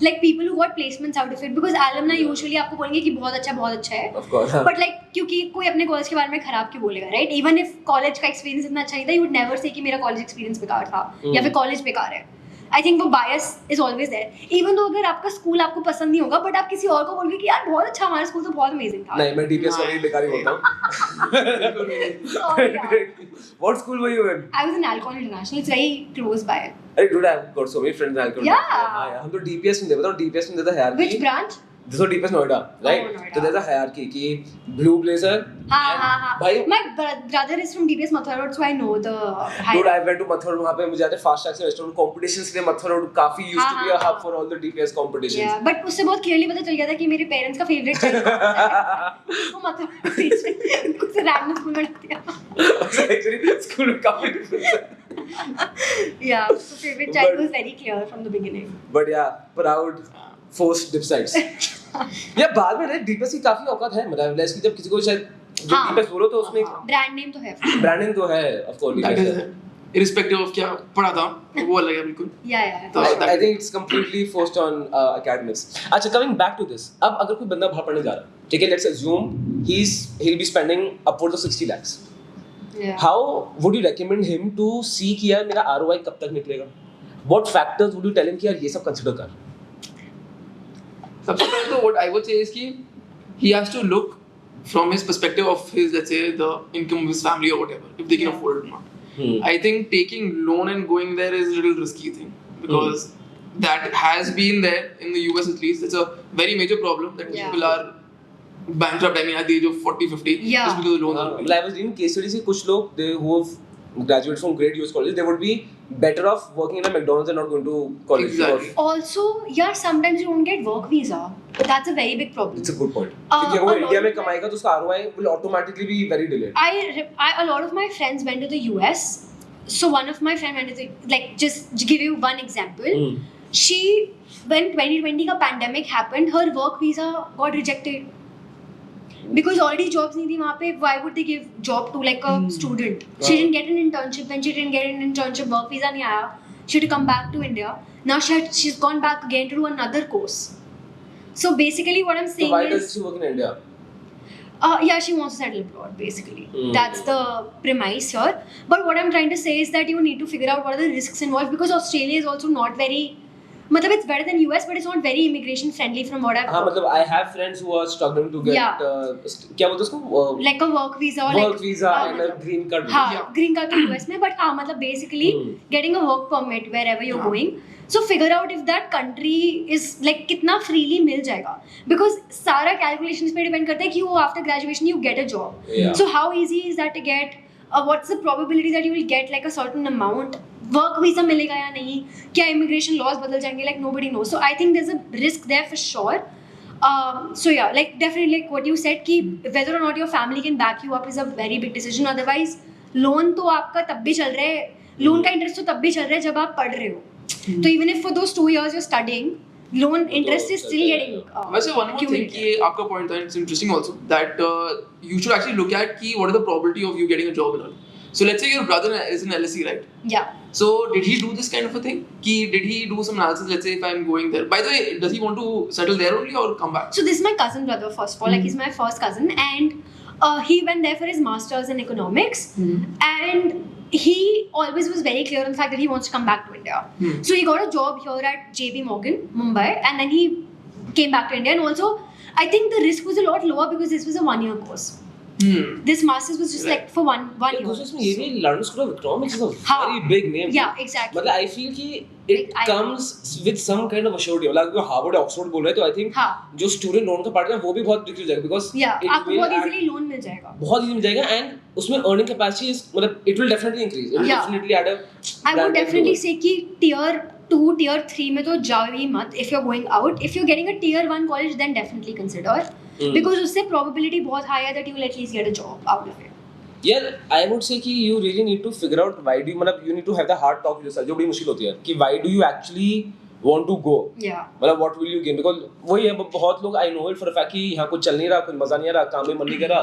like people who got placements out of it because alumni usually आपको बोलेंगे कि बहुत अच्छा है Of course. but like क्योंकि कोई अपने college के बारे में खराब क्यों बोलेगा right even if कॉलेज का एक्सपीरियंस इतना अच्छा नहीं था you would never say कि मेरा कॉलेज एक्सपीरियंस बेकार था या फिर कॉलेज बेकार है I think वो bias is always there even though अगर आपका स्कूल आपको पसंद नहीं होगा but आप किसी और को बोलोगे कि यार बहुत अच्छा हमारा स्कूल तो बहुत अमेजिंग था नहीं मैं DPS का भी बेकार ही बोलता हूँ Sorry, यार. What school were you in? I was in Alcon International it's very close by अरे dude I've got so many friends in Alcon. Yeah. हाँ यार हम तो DPS में थे बताओ DPS में देता है यार which branch This was DPS Noida, right? Noida. So there's a hierarchy कि blue blazer. हाँ भाई my brother is from DPS Mathura Road so I know the dude I went to Mathura Road वहाँ पे मुझे आते fast taxi restaurant competitions के लिए Mathura Road काफी used to be a hub for all the DPS competitions. Yeah, but उससे बहुत clearly पता चल गया था कि मेरे पेरेंट्स का फेवरेट चाइल्ड उसको मतलब कुछ रैंडम स्कूल में डाल दिया Actually school में काफी difference है. Yeah, so favorite child was very clear from the beginning. But yeah, proud forced dip sides. यार बाद में ना DPS की काफी औकात है मतलब realize कि जब किसी को शायद जो DPS बोलो तो उसमें ब्रांड नेम तो है ब्रांडिंग तो है of course That DPS is है. irrespective of क्या पढ़ा था वो अलग है बिल्कुल yeah तो I think it's completely forced on academics. अच्छा coming back to this, अब अगर कोई बंदा बाहर पढ़ने जा रहा है, ठीक है, let's assume he'll be spending upwards of 60 lakhs. yeah How would you recommend him to see कि यार मेरा ROI कब तक निकलेगा? What factors would you tell him कि यार ये सब consider कर? सबसे पहले तो what I would say is कि he has to look from his perspective of his let's say the income of his family or whatever if they can Yeah. afford it or not. I think taking loan and going there is a little risky thing because that has been there in the US at least. It's a very major problem that Yeah. people are bankrupt. I mean, at the age of 40, 50, Yeah. just because the loans are मतलब I was reading case studies से कुछ लोग they who have graduated from great US colleges they would be better off working in a McDonald's and not going to college. Exactly. also yeah sometimes you don't get work visa that's a very big problem It's a good point. क्योंकि अगर वो a lot India में of कमाएगा तो उसका ROI will automatically be very delayed. I a lot of my friends went to the US so one of my friend went to the like just to give you one example she when 2020 का pandemic happened her work visa got rejected because already jobs नहीं थी वहाँ पे why would they give job to like a student she didn't get an internship when she didn't get an internship work visa नहीं आया she had to come back to India now she's gone back again to do another course so basically what I'm So saying why is does she work in India? yeah, she wants to settle abroad, basically. That's the premise here. But what I'm trying to say is that you need to figure out what are the risks involved because Australia is also not very. Matlab, it's better than US, but it's not very immigration friendly from what I've हाँ heard. मतलब I have friends who are struggling to get Yeah. क्या बोलते हैं उसको Like a work visa or work like visa and a मतलब- green card. हाँ, Yeah. green card तो US में, but हाँ मतलब basically getting a work permit wherever you're going. So figure out if that country is like कितना freely मिल जाएगा because सारा calculations पे depend करता है कि वो after graduation you get a job. Yeah. So how easy is that to get? What's the probability that you will get like a certain amount? Work visa मिलेगा या नहीं? क्या immigration laws बदल जाएंगे? Like nobody knows. So I think there's a risk there for sure. So yeah, like definitely like what you said कि whether or not your family can back you up is a very big decision. Otherwise, loan तो आपका तब भी चल रहा है. Loan का interest तो तब भी चल रहा है जब आप पढ़ रहे हो. तो even if for those 2 years you're studying, loan interest is still getting वैसे one more thing कि आपका point था, it's interesting also that you should actually look at कि what is the probability of you getting a job and all. So let's say your brother is in LSE, right? Yeah. So did he do this kind of a thing? Did he do some analysis? Let's say if I'm going there. By the way, does he want to settle there only or come back? So this is my cousin brother first of all. Like he's my first cousin and he went there for his masters in economics and he always was very clear on the fact that he wants to come back to India. So he got a job here at JP Morgan, Mumbai, and then he came back to India. And also, I think the risk was a lot lower because this was a 1-year course. This masters was just like for one year. दूसरे इसमें ये भी London School of Economics is a हाँ. very big name. Yeah, exactly. मतलब I feel कि it I- comes with some kind of assurity. मतलब अगर Harvard या Oxford बोल रहे हैं तो I think हाँ. जो student loan का part है वो भी बहुत दिख जाएगा because Yeah, it आपको will बहुत add- easily loan मिल जाएगा. बहुत easy मिल जाएगा and उसमें earning capacity is मतलब it will definitely increase. It will Yeah. definitely add a I would brand definitely approval. say कि tier 2, tier 3 में तो जाओ ही मत if you're going out. If you're getting a tier 1 college, then definitely consider. because उससे probability बहुत high है that you will at least get a job out of it. यार आई would say कि you really need to figure out why do मतलब you need to have the hard talk with yourself जो बड़ी मुश्किल होती है कि why do you actually want to go Yeah. मतलब what will you gain because वही है बहुत लोग I know it for a fact कि यहाँ कुछ चल नहीं रहा कुछ मजा नहीं आ रहा काम में मन नहीं कर रहा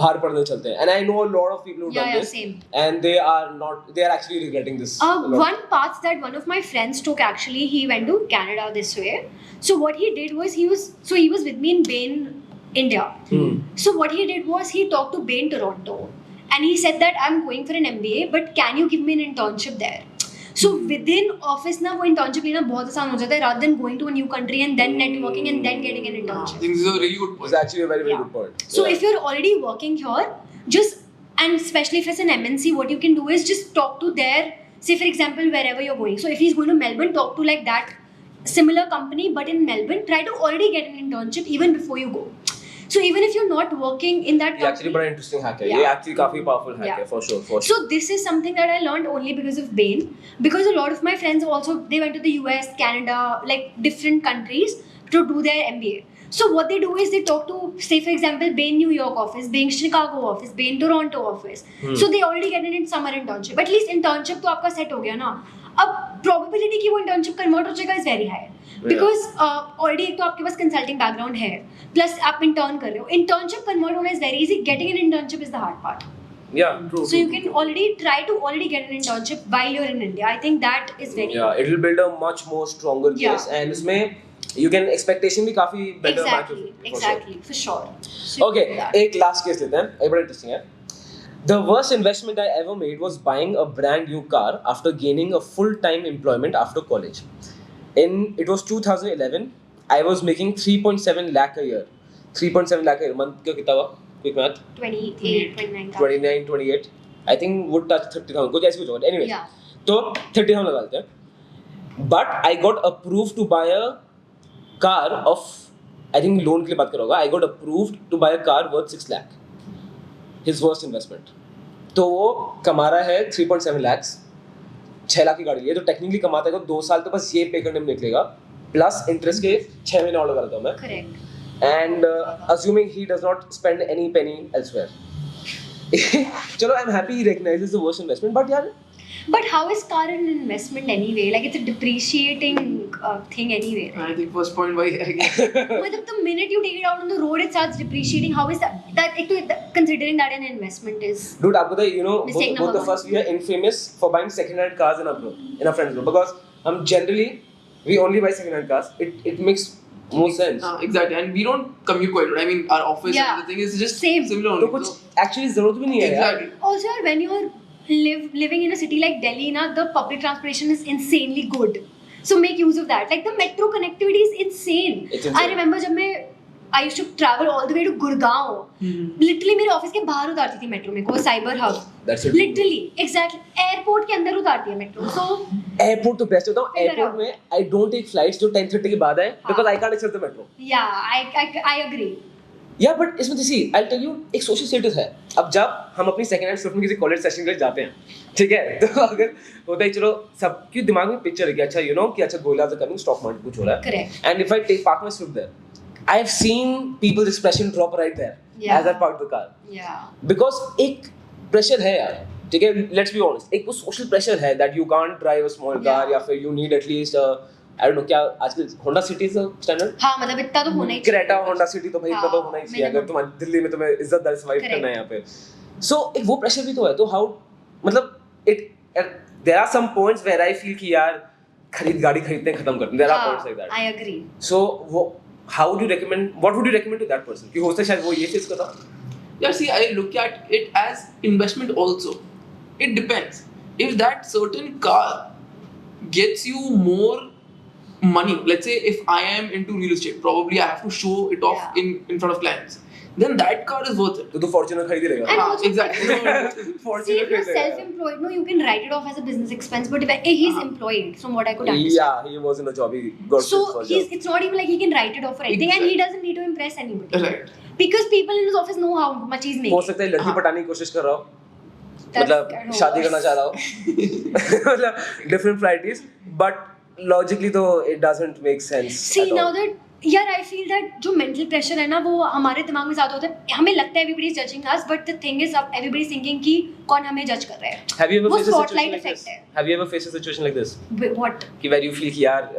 बाहर पढ़ने चलते हैं and I know a lot of people who done this Same. And they are actually regretting this One path that one of my friends took, actually, he went to Canada this way. So what he did was he was with me in Bain, India. So what he did was he talked to Bain Toronto, and he said that I'm going for an MBA, but can you give me an internship there? So within office ना वो internship लेना बहुत आसान हो जाता है rather than going to a new country and then networking and then getting an I internship. think this is a really good point. It's actually a very Yeah. good point. So if you're already working here, and especially if it's an MNC, what you can do is just talk to their, say for example, wherever you're going. So if he's going to Melbourne, talk to like that similar company, but in Melbourne, try to already get an internship even before you go. So even if you're not working in that ये actually company, बड़ा interesting hack है Yeah. ये actually काफी powerful hack Yeah. है for sure so this is something that I learned only because of Bain, because a lot of my friends also, they went to the US, Canada, like different countries to do their MBA. So what they do is they talk to, say for example, Bain New York office, Bain Chicago office, Bain Toronto office. So they already get an summer internship. At least internship तो आपका set हो गया ना. अब probability कि वो internship convert हो जाएगा is very high. Because already एक तो आपके पास consulting background है, plus आप intern कर रहे हो. Internship convert होना is very easy. Getting an internship is the hard part. yeah true So you can already try to get an internship while you're in India. I think that is very yeah it will build a much more stronger Yeah. case and इसमें you can expectation भी काफी better match exactly for sure. So okay you can do that. एक last case लेते हैं ये बड़ा interesting है the worst investment I ever made was buying a brand new car after gaining a full-time employment after college it was 2011 I was making 3.7 lakh a year 3.7 lakh a year month का कितना हुआ quick math 28, 29 का. 29 28 I think would touch 30,000 कुछ ऐसे कुछ होगा anyways Yeah. तो 30,000 लगा लेते हैं but I got approved to buy a car of I think loan के लिए बात कर रहा होगा I got approved to buy a car worth 6 lakh his worst investment तो वो कमा रहा है 3.7 lakhs 6 लाख की गाड़ी है तो टेक्निकली कमाता है तो 2 साल तो बस ये पे करने में निकलेगा प्लस इंटरेस्ट के 6 महीने और लगा देता हूँ मैं Correct. and assuming he does not spend any penny elsewhere chalo I'm happy he recognizes the worst investment but yaar But how is car an investment anyway? Like it's a depreciating thing anyway. Right? I think first point why I guess. मतलब the minute you take it out on the road, it starts depreciating. How is that एक तो considering that an investment is dude आपको तो you know Mistake both number of us we are infamous for buying second hand cars in our friends group because generally we only buy second hand cars it makes more sense Exactly, and we don't commute quite a lot. I mean, our office Yeah. and the thing is just Same. similar तो only. कुछ actually जरूरत भी नहीं है यार Exactly. also when you're living in a city like Delhi, na, the public transportation is insanely good. So make use of that. Like the metro connectivity is insane. It's insane. I remember जब मैं I used to travel all the way to Gurgaon. Literally मेरे office के बाहर उतारती थी metro में को cyber hub. That's it. Literally, exactly. Airport के अंदर उतारती है मेट्रो. So एयरपोर्ट तो बेस्ट होता है Figure एयरपोर्ट out. में आई डोंट टेक फ्लाइट्स जो 10:30 के बाद है because I can't access the metro yeah, I agree. या बट इसमें सी आई टेल यू एक सोशल स्टेटस है अब जब हम अपनी सेकंड हैंड स्विफ्ट में किसी कॉलेज सेशन के लिए जाते हैं ठीक है तो अगर होता है चलो सबके दिमाग में पिक्चर है कि अच्छा यू नो कि अच्छा गोला से कमिंग स्टॉक मार्केट कुछ हो रहा है Correct. And if I take park my Swift there I have seen peoples expression drop right there Yeah. As I park the car Yeah. Because एक प्रेशर है यार ठीक है लेट्स बी ऑनेस्ट एक वो सोशल प्रेशर है that you can't drive a small car Yeah. या फिर you need at least I don't know क्या आजकल होंडा सिटी इज स्टैंडर्ड हाँ मतलब इतना तो होना ही क्रेटा होंडा सिटी तो भाई इतना तो होना ही चाहिए अगर minimum. तुम्हारी दिल्ली में तुम्हें इज्जतदार सर्वाइव Correct. करना है यहाँ पे सो एक वो प्रेशर भी तो है तो हाउ मतलब it there are some points where I feel कि यार गाड़ी खरीदते खत्म करते there are points like that I agree. So वो how do recommend what would you recommend to that person कि हो सकता है शायद वो ये फेस करता Yeah, see, I look at it as investment also. It depends. If that certain car gets you more money, let's say if I am into real estate, probably I have to show it off Yeah. in front of clients. Then that car is worth it. तो तू Fortuner खरीद ही लेगा And हाँ, also- exactly. See, Fortuner if you're खरीद लेगा self-employed, no, you can write it off as a business expense. But if he's employed, from what I could understand. yeah he was in a job he got So his first job it's not even like he can write it off or anything, and he Exactly. doesn't need to impress anybody Right. because people in his office know how much he's हो making. सकता है लड़की हाँ. पटाने की कोशिश कर रहा हो That's मतलब kind of शादी worse. करना चाह रहा हो मतलब डिफरेंट प्रायोरिटीज बट लॉजिकली तो it doesn't make sense See, now that यार आई फील दैट जो मेंटल प्रेशर है ना वो हमारे दिमाग में ज्यादा होता है. हमें लगता है everybody is judging us, but the thing is everybody is thinking कि कौन हमें जज कर रहा है. Have you ever वो faced a situation spotlight like this? effect है. Have you ever faced a situation like this? What? कि where you feel कि यार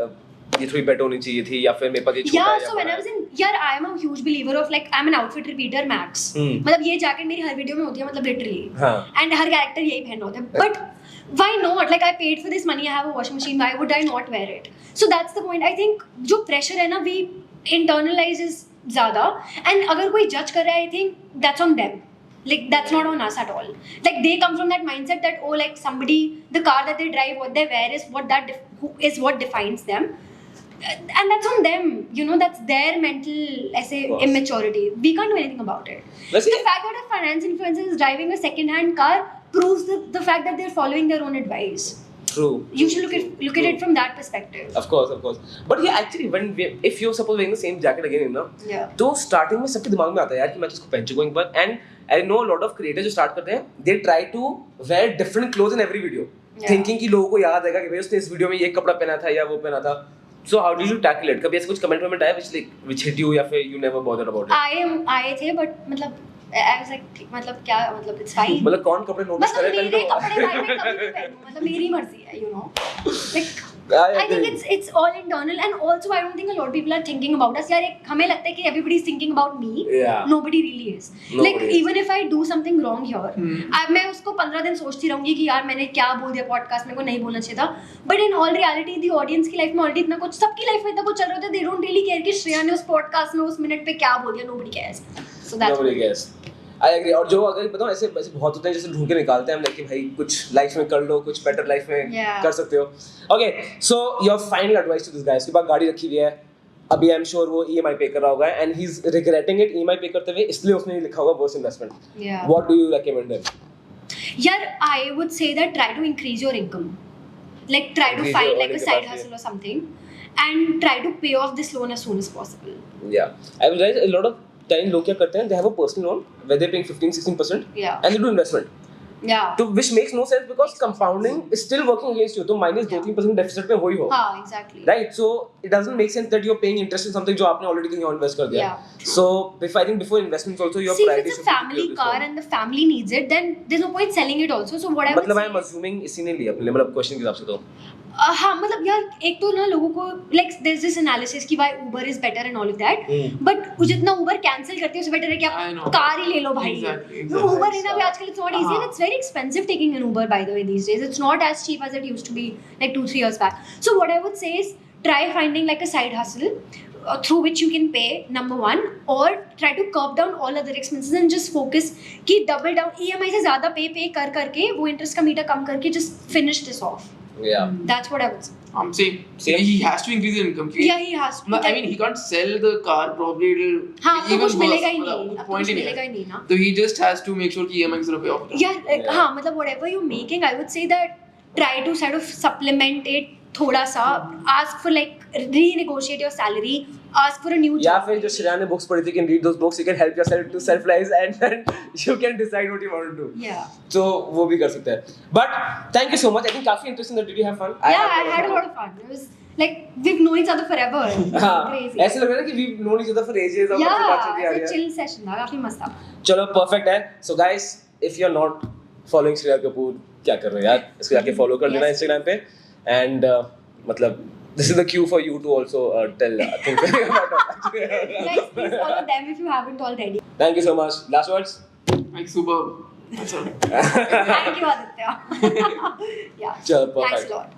ये थोड़ी बेटर होनी चाहिए थी या फिर मेरे पास ये छोटा Yeah, है या so when बड़ा I was in, यार I am a huge believer of like I'm an outfit repeater max. मतलब ये जैकेट मेरी हर वीडियो में होती है, मतलब literally. हाँ. And हर कैरेक्टर यही पहन होता है. But why not? Like I paid for this money, I have a washing machine. Why would I not wear it? So that's the point. I think जो pressure है ना we internalize ज़्यादा. And अगर कोई judge कर रहा है, I think that's on them. Like that's not on us at all. Like they come from that mindset that oh like somebody, the car that they drive, what they wear is what defines them. And that's on them, you know, that's their mental immaturity. We can't do anything about it. Let's The fact that a finance influencer is driving a second-hand car proves the fact that they're following their own advice. True. You should look at it from that perspective. Of course. But yeah, actually, if you're suppose wearing the same jacket again, you know, Yeah. तो starting में सबके दिमाग में आता है यार कि मैं तो इसको पहन चुका हूँ एक बार. And I know a lot of creators जो start करते हैं, they try to wear different clothes in every video, thinking कि लोगों को याद आएगा कि भाई उसने इस वीडियो में ये कपड़ा पहना था या वो पहना था. So how did you tackle it? कभी ऐसा कुछ कमेंट आया which hit you या फिर you never bothered about it? आए थे, but मतलब I was like मतलब क्या मतलब it's fine. मतलब कौन कपड़े नोटिस करे मतलब मेरे कपड़े भाई मैं कभी भी पहनूं, मतलब मेरी मर्जी है, you know. Like I think it's all internal, and also I don't think a lot of people are thinking about us. यार एक हमें लगता है कि everybody is thinking about me. Yeah. Nobody really is. Like even if I do something wrong here, मैं उसको 15 दिन सोचती रहूंगी कि यार मैंने क्या बोल दिया पॉडकास्ट, मेरे को नहीं बोलना चाहिए था. But in all reality, the audience की लाइफ में ऑलरेडी इतना कुछ, सबकी लाइफ में इतना कुछ चल रहा होता है. They don't really care कि श्रेया ने उस पॉडकास्ट में उस मिनट पे क्या बोल दिया. Nobody cares. So that's nobody cares. I agree. और जो अगर बताओ ऐसे बहुत होते हैं जैसे ढूंढ के निकालते हैं हम कि भाई कुछ लाइफ में कर लो, कुछ बेटर लाइफ में कर सकते हो. Okay, so your final advice to this guy. इसके बाद गाड़ी रखी हुई है, अभी आई एम श्योर वो ईएमआई पे कर रहा होगा and he is regretting it. EMI पे करते हुए इसलिए उसने लिखा होगा worst investment. What do you recommend them? यार I would say that try to increase your income. Like try to find like a side hustle or something and try to pay off this loan as soon as possible. Yeah, I will realize a lot of time लोग क्या करते हैं, they have a personal loan where they're paying 15-16% and they do investment. Yeah. तो which makes no sense because compounding is still working against you. तो minus 2-3% deficit में हो ही हो. हाँ, exactly. Right, so it doesn't make sense that you're paying interest in something जो आपने already कहीं और invest कर दिया. Yeah. So I think before investments also your See, priority if should it's a be family clear car this and the family needs it, then there's no point selling it also. So what I would मतलब say I'm assuming इसी ने लिया अपने लिए, मतलब question के हिसाब से तो. हाँ मतलब यार एक तो ना लोगों को like there's this analysis कि why Uber is better and all of that, but जितना Uber cancel करते हैं उससे better है कि आप कार ही ले लो भाई. Exactly. Uber लेना भी आजकल it's not easy and it's very expensive taking an Uber by the way these days. It's not as cheap as it used to be like 2-3 years back. So what I would say is try finding like a side hustle through which you can pay, number one, or try to curb down all other expenses and just focus कि double down EMI से ज़्यादा पे कर करके वो interest का metre कम करके just finish this off. Yeah. That's what I would say. Same. He has to increase his income. Yeah, he has to. I mean, he can't sell the car. Probably it'll हाँ, तो even कुछ मिलेगा ही worse. नहीं. मतलब अब point कुछ ही नहीं मिलेगा है. ही नहीं ना. So he just has to make sure कि EMI is pay off. Yeah, हाँ मतलब whatever you're making, I would say that try to sort of supplement it थोड़ा सा. Ask for like renegotiate your salary. Ask for a new job. या फिर जो श्रेया ने books पढ़ी थी, you can read those books, you can help yourself to self-realize and then you can decide what you want to do. Yeah. So वो भी कर सकते हैं. But thank you so much. I think काफी interesting. Did you have fun? Yeah, I had a lot of fun. It was like we've known each other forever. हाँ. Crazy. ऐसे लग रहा है कि we've known each other for ages. और काफी बात चलती आ Yeah, रही it's a है. chill session था, काफी मस्त था. चलो perfect है. So guys, if you're not following Shreyaa Kapoor, क्या कर रहे हो यार? इसको जाके follow कर लेना Instagram पे. And मतलब this is the cue for you to also tell things about us. Guys, please follow them if you haven't already. Thank you so much. Last words? Like superb. That's all. Thank you, Aditya. Yeah. Chalo, perfect. Thanks a lot.